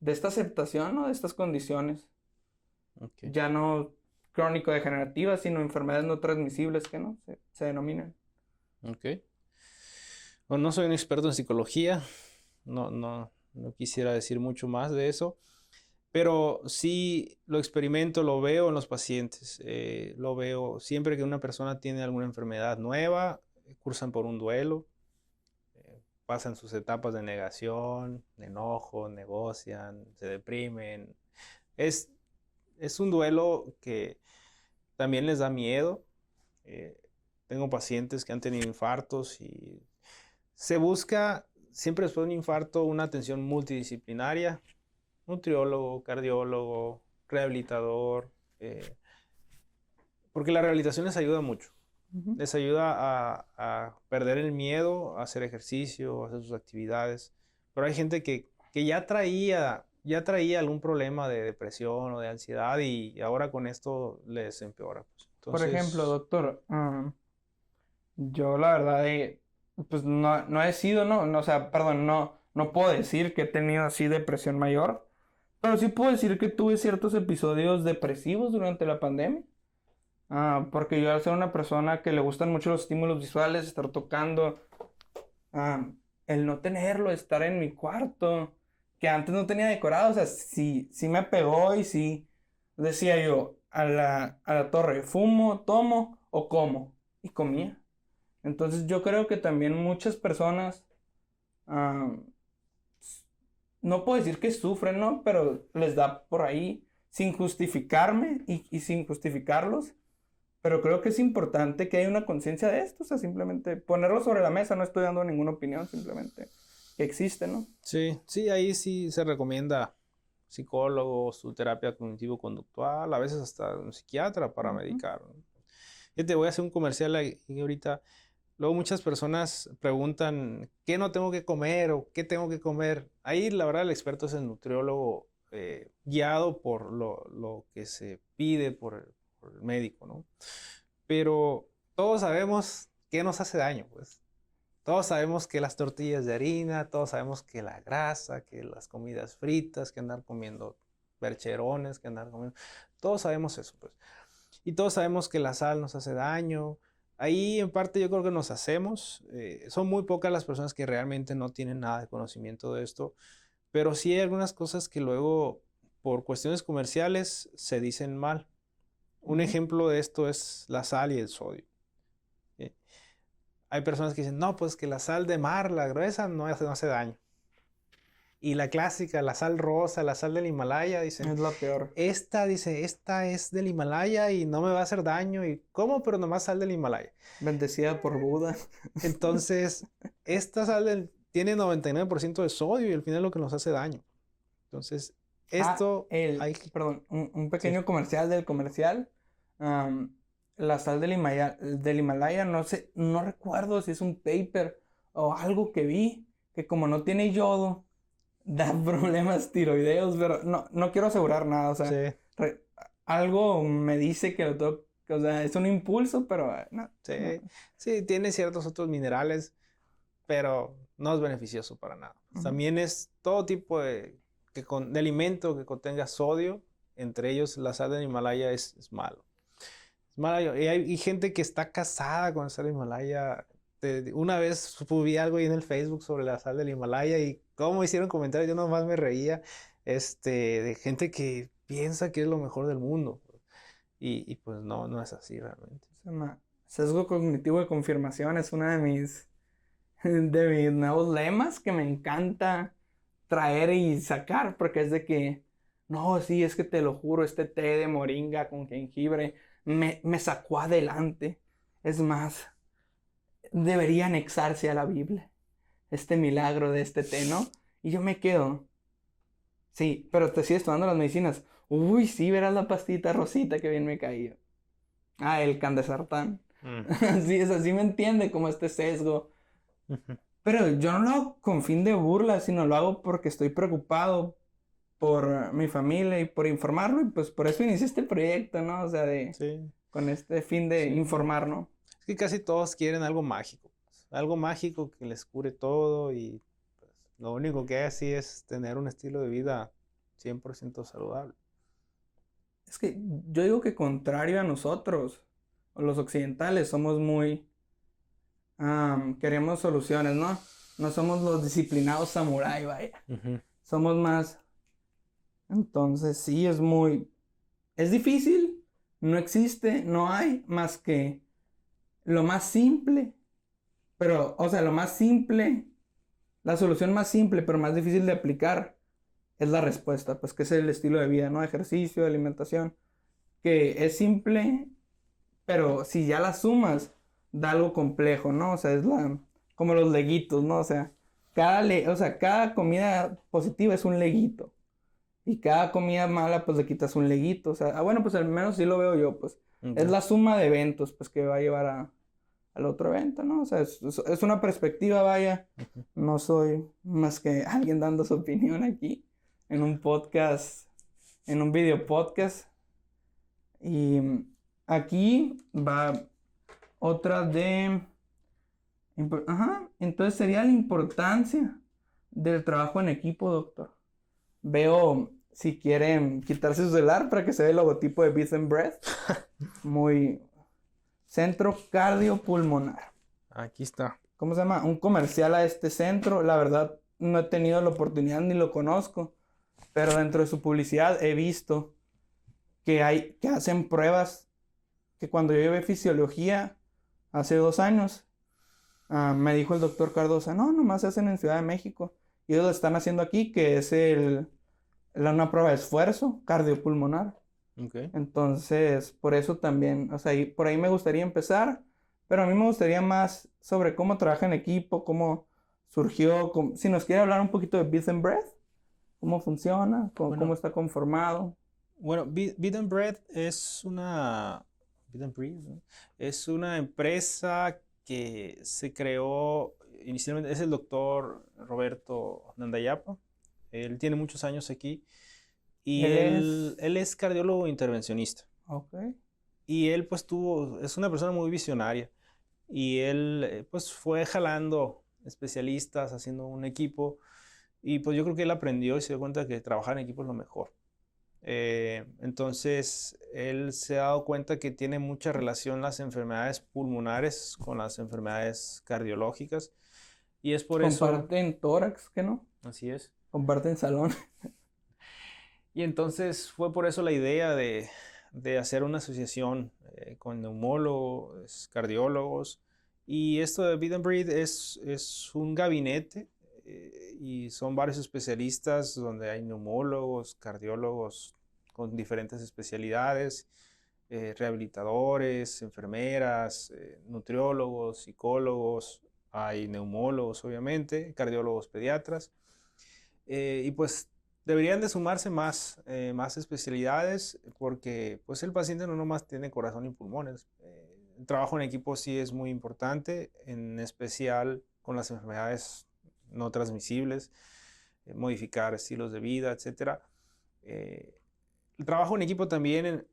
esta aceptación, ¿no? De estas condiciones? Ok. Ya no crónico-degenerativas, sino enfermedades no transmisibles que no se denominan. Ok. Bueno, no soy un experto en psicología, no quisiera decir mucho más de eso, pero sí lo experimento, lo veo en los pacientes, lo veo siempre que una persona tiene alguna enfermedad nueva, cursan por un duelo, pasan sus etapas de negación, de enojo, negocian, se deprimen. Es, es un duelo que también les da miedo. Eh, Tengo pacientes que han tenido infartos y se busca siempre después de un infarto una atención multidisciplinaria, nutriólogo, cardiólogo, rehabilitador, porque la rehabilitación les ayuda mucho. Ujú. Les ayuda a perder el miedo, a hacer ejercicio, a hacer sus actividades. Pero hay gente que ya traía algún problema de depresión o de ansiedad y ahora con esto les empeora, pues. Por ejemplo, Entonces, doctor, yo la verdad pues no he sido, no, o sea, perdón, no puedo decir que he tenido así depresión mayor, pero sí puedo decir que tuve ciertos episodios depresivos durante la pandemia. Porque yo al ser una persona que le gustan mucho los estímulos visuales, estar tocando, ah, el no tenerlo, estar en mi cuarto, que antes no tenía decorado, o sea, sí me pegó y sí decía yo, a la torre, fumo, tomo o como, y comía. Entonces yo creo que también muchas personas, ah, no puedo decir que sufren, ¿no? Pero les da por ahí, sin justificarme y sin justificarlos. Pero creo que es importante que haya una conciencia de esto, o sea, simplemente ponerlo sobre la mesa, no estoy dando ninguna opinión, simplemente que existe, ¿no? sí, sí, ahí sí se recomienda psicólogos, su terapia cognitivo-conductual, a veces hasta un psiquiatra para Ujú. medicar, ¿no? Te voy a hacer un comercial ahí ahorita. Luego muchas personas preguntan, ¿qué no tengo que comer o qué tengo que comer? Ahí la verdad el experto es el nutriólogo guiado por lo que se pide por el médico, ¿no? Pero todos sabemos qué nos hace daño, pues. Todos sabemos que las tortillas de harina, todos sabemos que la grasa, que las comidas fritas, que andar comiendo percherones, que andar comiendo... Todos sabemos eso, pues. Y todos sabemos que la sal nos hace daño. Ahí en parte yo creo que nos hacemos. Son muy pocas las personas que realmente no tienen nada de conocimiento de esto, pero sí hay algunas cosas que luego por cuestiones comerciales se dicen mal. Un Ujú. ejemplo de esto es la sal y el sodio. Eh, Hay personas que dicen, no, pues que la sal de mar, la gruesa, no hace daño. Y la clásica, la sal rosa, la sal del Himalaya, dicen, Es la peor. esta es del Himalaya y no me va a hacer daño. ¿Y cómo? Pero nomás sal del Himalaya. Bendecida por Buda. Entonces, tiene 99% de sodio y al final es lo que nos hace daño. Entonces, esto hay que... Perdón, un Sí. pequeño comercial del comercial. Am, la sal del Himalaya, no sé, no recuerdo si es un paper o algo que vi, que como no tiene yodo, da problemas tiroideos, pero no quiero asegurar nada, o Sí, sea, re- algo me dice que lo tengo, o sea, es un impulso, pero no, sí, no. sí, tiene ciertos otros minerales, pero no es beneficioso para nada. Ujú. También es todo tipo de alimento que contenga sodio, entre ellos la sal del Himalaya es malo. Es malo. Y hay gente que está casada con la sal del Himalaya. Una vez subí algo ahí en el Facebook sobre la sal del Himalaya y cómo hicieron comentarios, yo nomás me reía, de gente que piensa que es lo mejor del mundo. Y pues no es así realmente. Se llama sesgo cognitivo de confirmación, es una de mis nuevos lemas que me encanta traer y sacar, porque es de que, no, sí, es que te lo juro, este té de moringa con jengibre me sacó adelante. Es más, debería anexarse a la Biblia, este milagro de este té, ¿no? Y yo me quedo, sí, pero te sigues tomando las medicinas. Uy, sí, verás la pastita rosita que bien me caía. Ah, el candesartán. Mm. Sí, es así me entiende como este sesgo. Ujú. Pero yo no lo hago con fin de burla, sino lo hago porque estoy preocupado por mi familia y por informarlo. Y pues por eso inicié este proyecto, ¿no? O sea, Sí, con este fin de sí. informar, ¿no? Es que casi todos quieren algo mágico, pues. Algo mágico que les cure todo y pues, lo único que hay así es tener un estilo de vida 100% saludable. Es que yo digo que contrario a nosotros, los occidentales, somos muy... queremos soluciones, ¿no? No somos los disciplinados samurái, vaya. Ujú. Somos más... Entonces sí, es muy... Es difícil, no existe, no hay más que lo más simple, pero, o sea, lo más simple, la solución más simple, pero más difícil de aplicar, es la respuesta, pues que es el estilo de vida, ¿no? Ejercicio, alimentación, que es simple, pero si ya la sumas, da algo complejo, ¿no? O sea, es como los leguitos, ¿no? O sea, cada comida positiva es un leguito. Y cada comida mala, pues le quitas un leguito. O sea, bueno, pues al menos sí lo veo yo, pues. Es Ok. la suma de eventos, pues, que va a llevar al otro evento, ¿no? O sea, es una perspectiva, vaya. Ujú. No soy más que alguien dando su opinión aquí en un podcast, en un video podcast. Y aquí va otra Ajá, entonces sería la importancia del trabajo en equipo, doctor. Veo si quieren quitarse su celular para que se vea el logotipo de Beat and Breath. Muy centro cardiopulmonar. Aquí está. ¿Cómo se llama? Un comercial a este centro. La verdad, no he tenido la oportunidad ni lo conozco. Pero dentro de su publicidad he visto que hacen pruebas que cuando yo llevé fisiología hace 2 años, me dijo el doctor Cardosa, no, nomás se hacen en Ciudad de México. Y ellos lo están haciendo aquí, que es una prueba de esfuerzo cardiopulmonar. Ok. Entonces, por eso también, o sea, por ahí me gustaría empezar, pero a mí me gustaría más sobre cómo trabaja en equipo, cómo surgió, si nos quiere hablar un poquito de Beat and Breath, cómo funciona, cómo Bueno, está conformado. bueno, Beat and Bread Beat and Bread, ¿no? Es una empresa que se creó inicialmente, es el doctor Roberto Nandayapa. Él tiene muchos años aquí y Él él, es, él es cardiólogo intervencionista. ok, Y él pues es una persona muy visionaria y él pues fue jalando especialistas, haciendo un equipo y pues yo creo que él aprendió y se dio cuenta que trabajar en equipo es lo mejor. Entonces, él se ha dado cuenta que tiene mucha relación las enfermedades pulmonares con las enfermedades cardiológicas y es por eso, comparten tórax, ¿qué no? así es. Comparten salón. Y entonces fue por eso la idea de hacer una asociación con neumólogos, cardiólogos. Y esto de Beat and Breathe es un gabinete y son varios especialistas donde hay neumólogos, cardiólogos con diferentes especialidades, rehabilitadores, enfermeras, nutriólogos, psicólogos, hay neumólogos obviamente, cardiólogos pediatras, y pues deberían de sumarse más especialidades porque pues el paciente no nomás tiene corazón y pulmones. El trabajo en equipo sí es muy importante, en especial con las enfermedades no transmisibles, modificar estilos de vida, etc. El trabajo en equipo también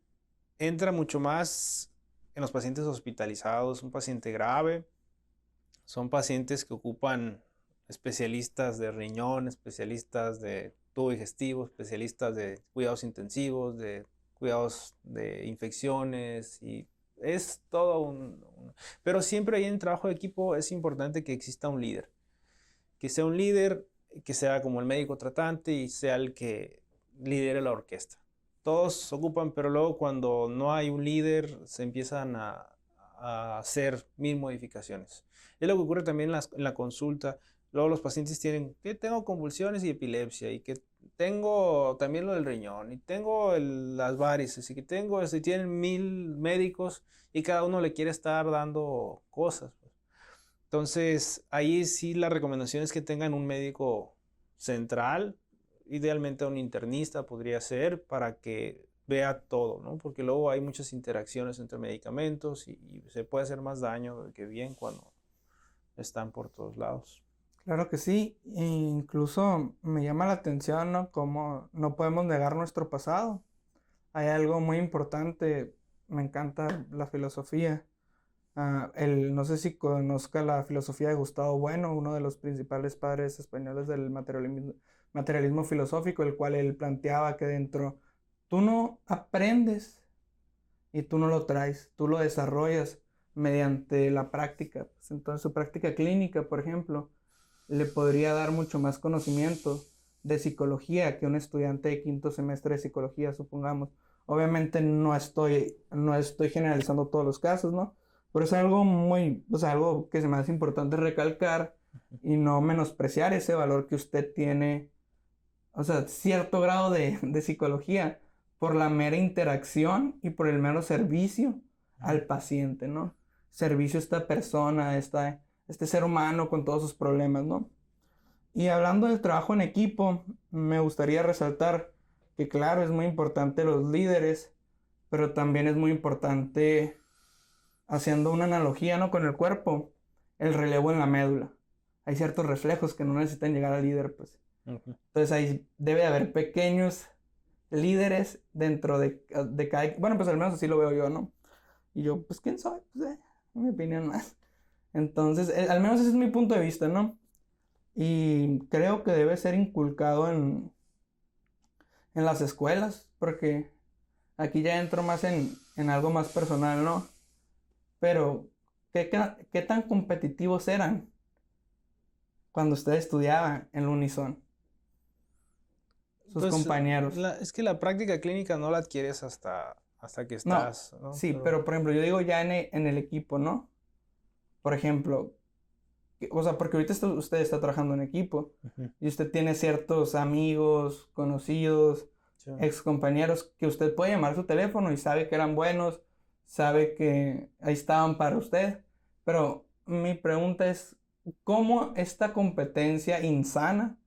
entra mucho más en los pacientes hospitalizados, un paciente grave. Son pacientes que ocupan especialistas de riñón, especialistas de tubo digestivo, especialistas de cuidados intensivos, de cuidados de infecciones y es todo Pero siempre ahí en trabajo de equipo es importante que exista un líder. Que sea un líder, que sea como el médico tratante y sea el que lidere la orquesta. Todos ocupan, pero luego cuando no hay un líder se empiezan a hacer mil modificaciones. Es lo que ocurre también en la consulta. Luego los pacientes tienen que tengo convulsiones y epilepsia y que tengo también lo del riñón y tengo las varices y que tengo eso y tienen 1000 médicos y cada uno le quiere estar dando cosas. Entonces ahí sí la recomendación es que tengan un médico central, idealmente un internista podría ser para que vea todo, ¿no? Porque luego hay muchas interacciones entre medicamentos y se puede hacer más daño que bien cuando están por todos lados. Claro que sí, e incluso me llama la atención, ¿no? Cómo no podemos negar nuestro pasado. Hay algo muy importante, me encanta la filosofía. No sé si conozca la filosofía de Gustavo Bueno, uno de los principales padres españoles del materialismo filosófico, el cual él planteaba que dentro tú no aprendes y tú no lo traes, tú lo desarrollas mediante la práctica. Pues entonces su práctica clínica, por ejemplo, le podría dar mucho más conocimiento de psicología que un estudiante de quinto semestre de psicología, supongamos. Obviamente no estoy generalizando todos los casos, ¿no? Pero es algo algo que se me hace importante recalcar y no menospreciar ese valor que usted tiene, o sea, cierto grado de psicología por la mera interacción y por el mero servicio al paciente, ¿no? Servicio a esta persona, este ser humano con todos sus problemas, ¿no? Y hablando del trabajo en equipo, me gustaría resaltar que claro, es muy importante los líderes, pero también es muy importante, haciendo una analogía, ¿no? Con el cuerpo, el relevo en la médula. Hay ciertos reflejos que no necesitan llegar al líder, pues. Entonces ahí debe haber pequeños líderes dentro de cada... Bueno, pues al menos así lo veo yo, ¿no? Y yo, pues, ¿quién soy? Pues, en mi opinión más. Entonces, al menos ese es mi punto de vista, ¿no? Y creo que debe ser inculcado en las escuelas, porque aquí ya entro más en algo más personal, ¿no? Pero, ¿qué tan competitivos eran cuando usted estudiaba en la Unison? Sus Pues compañeros. es que la práctica clínica no la adquieres hasta que No, estás, ¿no? sí, pero por ejemplo, yo digo ya en el equipo, ¿no? Por ejemplo, o sea, porque ahorita usted está trabajando en equipo Ujú. y usted tiene ciertos amigos, conocidos, Sí. ex compañeros que usted puede llamar a su teléfono y sabe que eran buenos, sabe que ahí estaban para usted. Pero mi pregunta es, ¿cómo esta competencia insana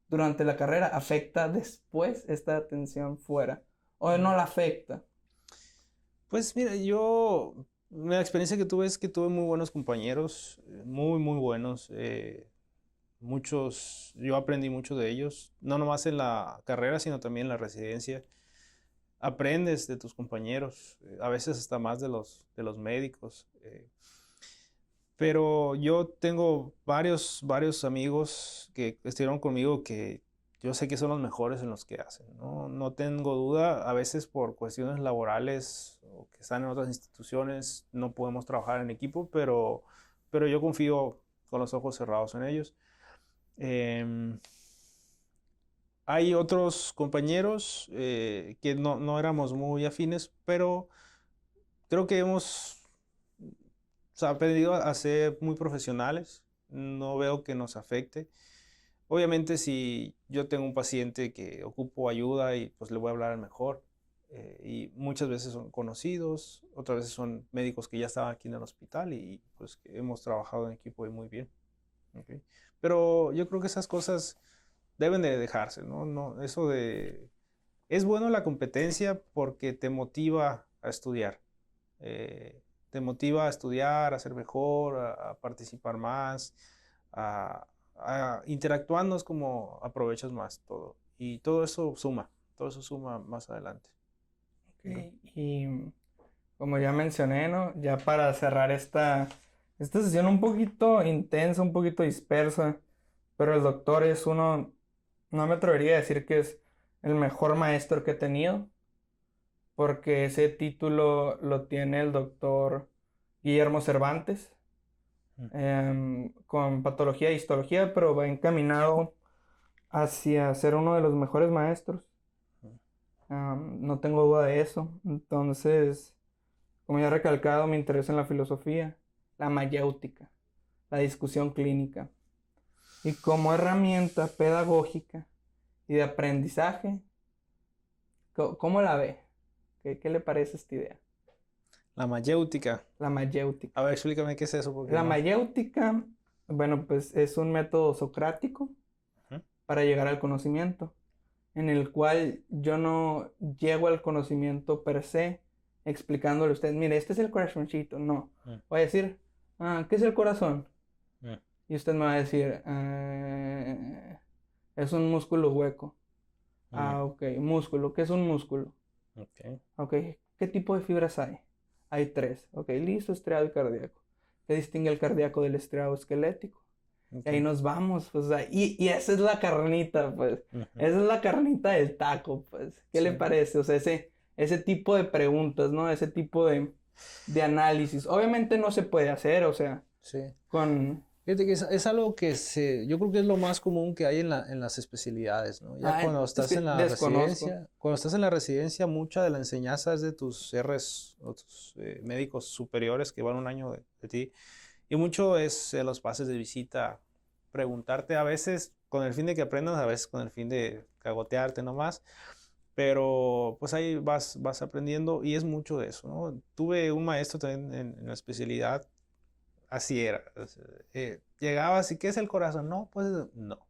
durante la carrera afecta después esta atención fuera? ¿O no la afecta? Pues mira, la experiencia que tuve es que tuve muy buenos compañeros, muy, muy buenos. Yo aprendí mucho de ellos, no nomás en la carrera, sino también en la residencia. Aprendes de tus compañeros, a veces hasta más de los médicos. Pero yo tengo varios amigos que estuvieron conmigo que yo sé que son los mejores en los que hacen, ¿no? No tengo duda, a veces por cuestiones laborales o que están en otras instituciones no podemos trabajar en equipo, pero yo confío con los ojos cerrados en ellos. Em, Hay otros compañeros que no éramos muy afines, pero creo que hemos aprendido a ser muy profesionales. No veo que nos afecte. Obviamente, si yo tengo un paciente que ocupo ayuda y pues le voy a hablar al mejor, y muchas veces son conocidos, otras veces son médicos que ya estaban aquí en el hospital y pues que hemos trabajado en equipo y muy bien. ¿Ok? Pero yo creo que esas cosas deben de dejarse, ¿no? No, eso de... Es bueno la competencia porque te motiva a estudiar. Te motiva a estudiar, a ser mejor, a participar más, interactuando es como aprovechas más todo. Y todo eso suma más adelante. Ok, y como ya mencioné, ¿no? Ya para cerrar esta sesión un poquito intensa, un poquito dispersa, pero el doctor es uno, no me atrevería a decir que es el mejor maestro que he tenido, porque ese título lo tiene el doctor Guillermo Cervantes, con patología e histología, pero va encaminado hacia ser uno de los mejores maestros. No tengo duda de eso. Entonces, como ya he recalcado, me interesa en la filosofía, la mayéutica, la discusión clínica. Y como herramienta pedagógica y de aprendizaje, ¿cómo la ve? ¿Qué le parece esta idea? La mayéutica. La mayéutica. A ver, explícame qué es eso, porque La no. mayéutica, bueno, pues es un método socrático Ujú. para llegar al conocimiento, en el cual yo no llego al conocimiento per se explicándole a usted, mire, este es el corazoncito. No, Mm, voy a decir, ¿qué es el corazón? mm, Y usted me va a decir, es un músculo hueco. mm, Ok, músculo, ¿qué es un músculo? ok, Ok, ¿qué tipo de fibras hay? Hay tres. Ok, listo, estriado y cardíaco. ¿Qué distingue el cardíaco del estriado esquelético? Y ahí ok. nos vamos, pues, y esa es la carnita, pues. Ujú. Esa es la carnita del taco, pues. ¿Qué le Sí, parece? O sea, ese tipo de preguntas, ¿no? Ese tipo de análisis. Obviamente no se puede hacer, o sea, sí. con... Fíjate que es algo que yo creo que es lo más común que hay en las especialidades, ¿no? Ya cuando Es estás que en la desconozco. residencia, cuando estás en la residencia, mucha de la enseñanza es de tus Rs o tus médicos superiores que van un año de ti, y mucho es los pases de visita, preguntarte a veces con el fin de que aprendas, a veces con el fin de cagotearte nomás, pero pues ahí vas aprendiendo y es mucho de eso, ¿no? Tuve un maestro también en la especialidad. Así era. O sea, llegabas y ¿qué es el corazón? No, pues no.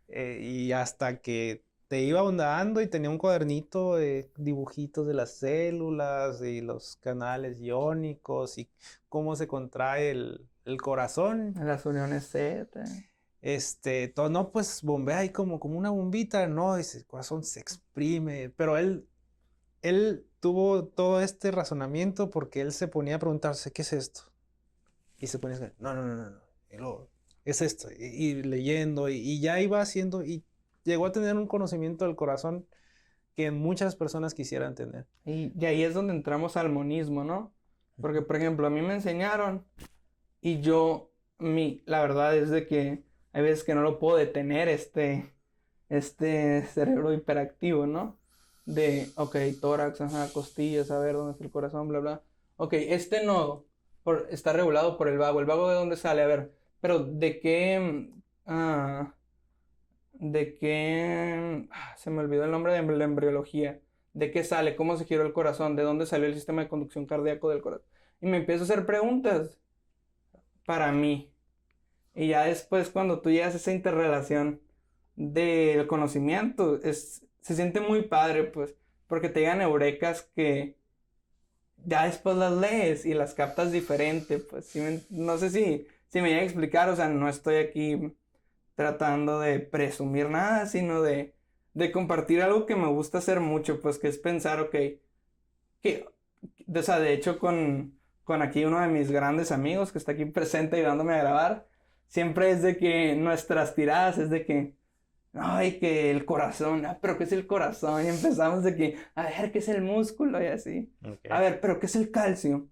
Y hasta que te iba ahondando y tenía un cuadernito de dibujitos de las células y los canales iónicos y cómo se contrae el corazón. Las uniones Z. Todo, no, pues bombea ahí como una bombita, no, y el corazón se exprime, pero él tuvo todo este razonamiento porque él se ponía a preguntarse, ¿qué es esto? Y se ponía a escribir, no, no, no, no, no. Y luego, es esto. Y leyendo, y ya iba haciendo, y llegó a tener un conocimiento del corazón que muchas personas quisieran tener. Y ahí es donde entramos al monismo, ¿no? Porque, por ejemplo, a mí me enseñaron y la verdad es de que hay veces que no lo puedo detener, este cerebro hiperactivo, ¿no? Ok, tórax, ajá, costillas, a ver dónde está el corazón, bla, bla. Ok, este nodo está regulado por el vago. ¿El vago de dónde sale? A ver, pero se me olvidó el nombre de la embriología. ¿De qué sale? ¿Cómo se giró el corazón? ¿De dónde salió el sistema de conducción cardíaco del corazón? Y me empiezo a hacer preguntas para mí. Y ya después, cuando tú llegas a esa interrelación del conocimiento, se siente muy padre, pues, porque te llegan eurecas que ya después las lees y las captas diferente, pues, no sé si me llega a explicar, o sea, no estoy aquí tratando de presumir nada, sino de compartir algo que me gusta hacer mucho, pues, que es pensar, ok, o sea, de hecho, con aquí uno de mis grandes amigos que está aquí presente ayudándome a grabar, siempre es de que nuestras tiradas es de que, ay, que el corazón, pero ¿qué es el corazón? Y empezamos de que, a ver, ¿qué es el músculo? Y así. A Okay. ver, pero ¿qué es el calcio?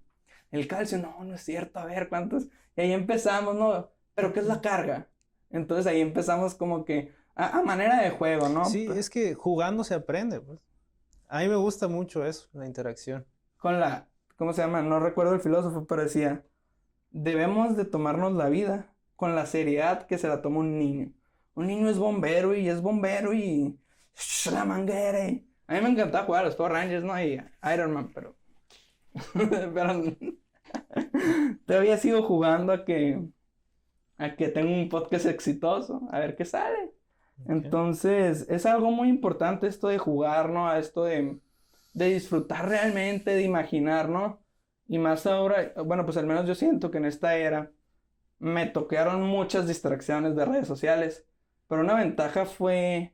El calcio, no, no es cierto, a ver, ¿cuántos? Y ahí empezamos, ¿no? Pero ¿qué es la carga? Entonces ahí empezamos como que, a manera de juego, ¿no? Sí, es que jugando se aprende, pues. A mí me gusta mucho eso, la interacción. Con ¿cómo se llama? No recuerdo el filósofo, pero decía, debemos de tomarnos la vida con la seriedad que se la toma un niño. un niño es bombero y la manguera. A mí me encantaba jugar a los Power Rangers, ¿no? Y Iron Man, pero pero todavía sigo jugando a que tenga un podcast exitoso, a ver qué sale. Entonces, es algo muy importante esto de jugar, ¿no? A esto de disfrutar realmente, de imaginar, ¿no? Y más ahora, bueno, pues al menos yo siento que en esta era me tocaron muchas distracciones de redes sociales, pero una ventaja fue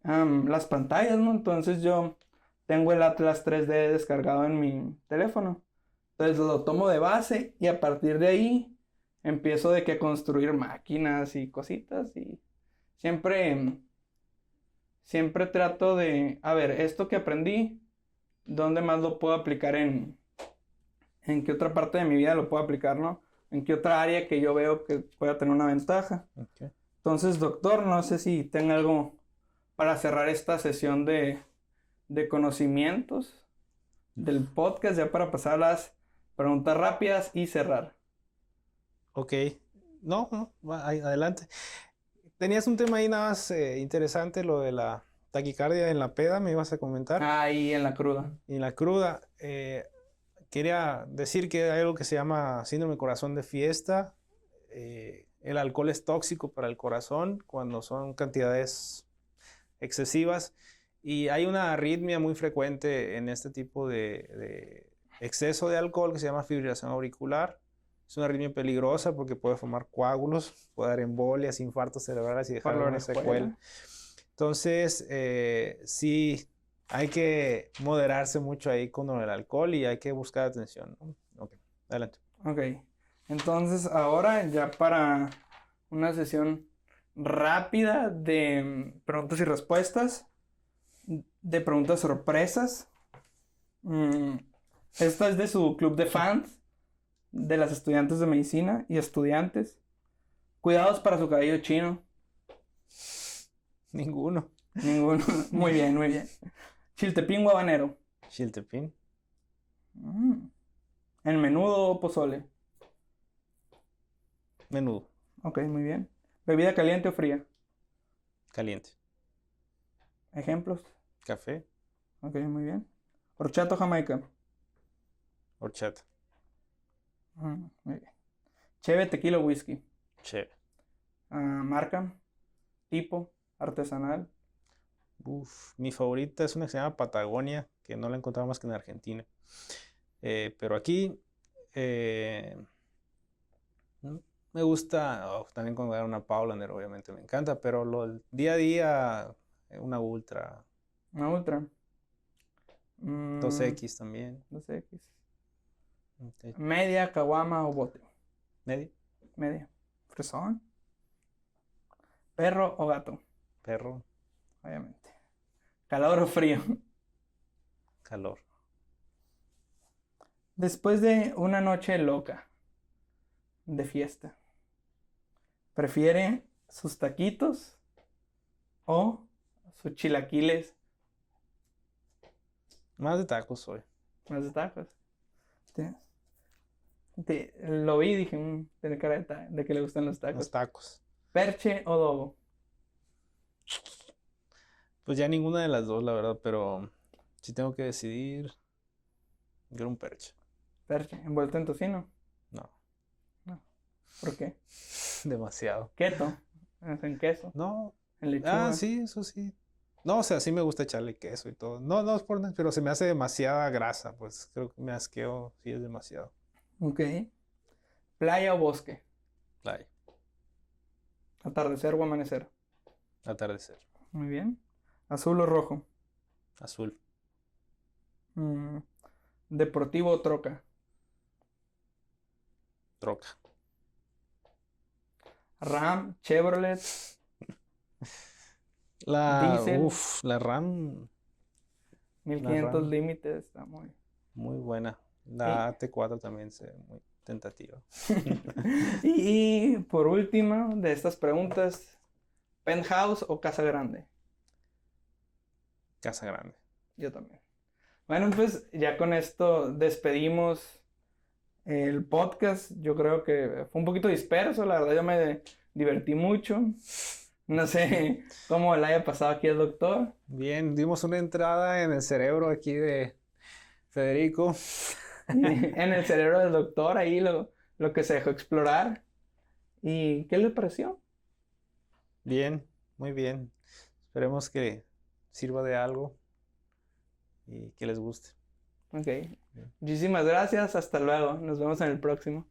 las pantallas, ¿no? Entonces yo tengo el Atlas 3D descargado en mi teléfono. Entonces lo tomo de base y a partir de ahí empiezo de que a construir máquinas y cositas y siempre, siempre trato de, a ver, esto que aprendí, ¿dónde más lo puedo aplicar en qué otra parte de mi vida lo puedo aplicar, ¿no? En qué otra área que yo veo que pueda tener una ventaja. Okay. Entonces, doctor, no sé si tenga algo para cerrar esta sesión de conocimientos del podcast, ya para pasar a las preguntas rápidas y cerrar. Ok. No, adelante. Tenías un tema ahí nada más interesante, lo de la taquicardia en la peda, me ibas a comentar. Ahí en la cruda. Y en la cruda. Quería decir que hay algo que se llama síndrome de corazón de fiesta. El alcohol es tóxico para el corazón cuando son cantidades excesivas y hay una arritmia muy frecuente en este tipo de exceso de alcohol que se llama fibrilación auricular. Es una arritmia peligrosa porque puede formar coágulos, puede dar embolias, infartos cerebrales y dejar una secuela. Entonces, sí, hay que moderarse mucho ahí con el alcohol y hay que buscar atención, ¿no? Ok, adelante. Ok, entonces ahora ya para una sesión rápida de preguntas y respuestas, de preguntas sorpresas. Esta es de su club de fans, de las estudiantes de medicina y estudiantes. Cuidados para su cabello chino. Ninguno. Ninguno. Muy bien, muy bien. Chiltepín o habanero. Chiltepín. ¿En menudo o pozole? Menudo. Ok, muy bien. ¿Bebida caliente o fría? Caliente. ¿Ejemplos? Café. Ok, muy bien. ¿Horchata o jamaica? Horchata. Muy bien. ¿Cheve, tequila o whisky? Cheve. ¿Marca? ¿Tipo? ¿Artesanal? Mi favorita es una que se llama Patagonia, que no la encontraba más que en Argentina. Pero aquí me gusta, también cuando era una Paulaner, obviamente me encanta, pero el día a día, una Ultra. ¿Una Ultra? 2X también. 2X. Okay. ¿Media, caguama o bote? Media. Media. ¿Fresón? ¿Perro o gato? Perro. Obviamente. ¿Calor o frío? Calor. Después de una noche loca de fiesta, ¿prefiere sus taquitos o sus chilaquiles? Más de tacos soy. Más de tacos. Lo vi y dije, tiene cara de que le gustan los tacos. Los tacos. ¿Perche o dogo? Pues ya ninguna de las dos, la verdad, pero si tengo que decidir, quiero un perche. ¿Perche? ¿Envuelto en tocino? No. ¿Por qué? Demasiado. ¿Keto? ¿En queso? No. ¿En lechuga? Sí, eso sí. No, o sea, sí me gusta echarle queso y todo. No es por nada, pero se me hace demasiada grasa, pues creo que me asqueo, sí es demasiado. Ok. ¿Playa o bosque? Playa. ¿Atardecer o amanecer? Atardecer. Muy bien. ¿Azul o rojo? Azul. ¿Deportivo o troca? Troca. ¿Ram, Chevrolet, Diesel? La RAM. 1500 límites, está muy buena. La AT4 también se ve muy tentativa. Y por último, de estas preguntas, ¿penthouse o casa grande? Casa grande. Yo también. Bueno, pues ya con esto despedimos el podcast. Yo creo que fue un poquito disperso, la verdad yo me divertí mucho. No sé cómo le haya pasado aquí al doctor. Bien, dimos una entrada en el cerebro aquí de Federico. En el cerebro del doctor, ahí lo que se dejó explorar. ¿Y qué le pareció? Bien, muy bien. Esperemos que sirva de algo y que les guste. Ok. Muchísimas gracias. Hasta luego. Nos vemos en el próximo.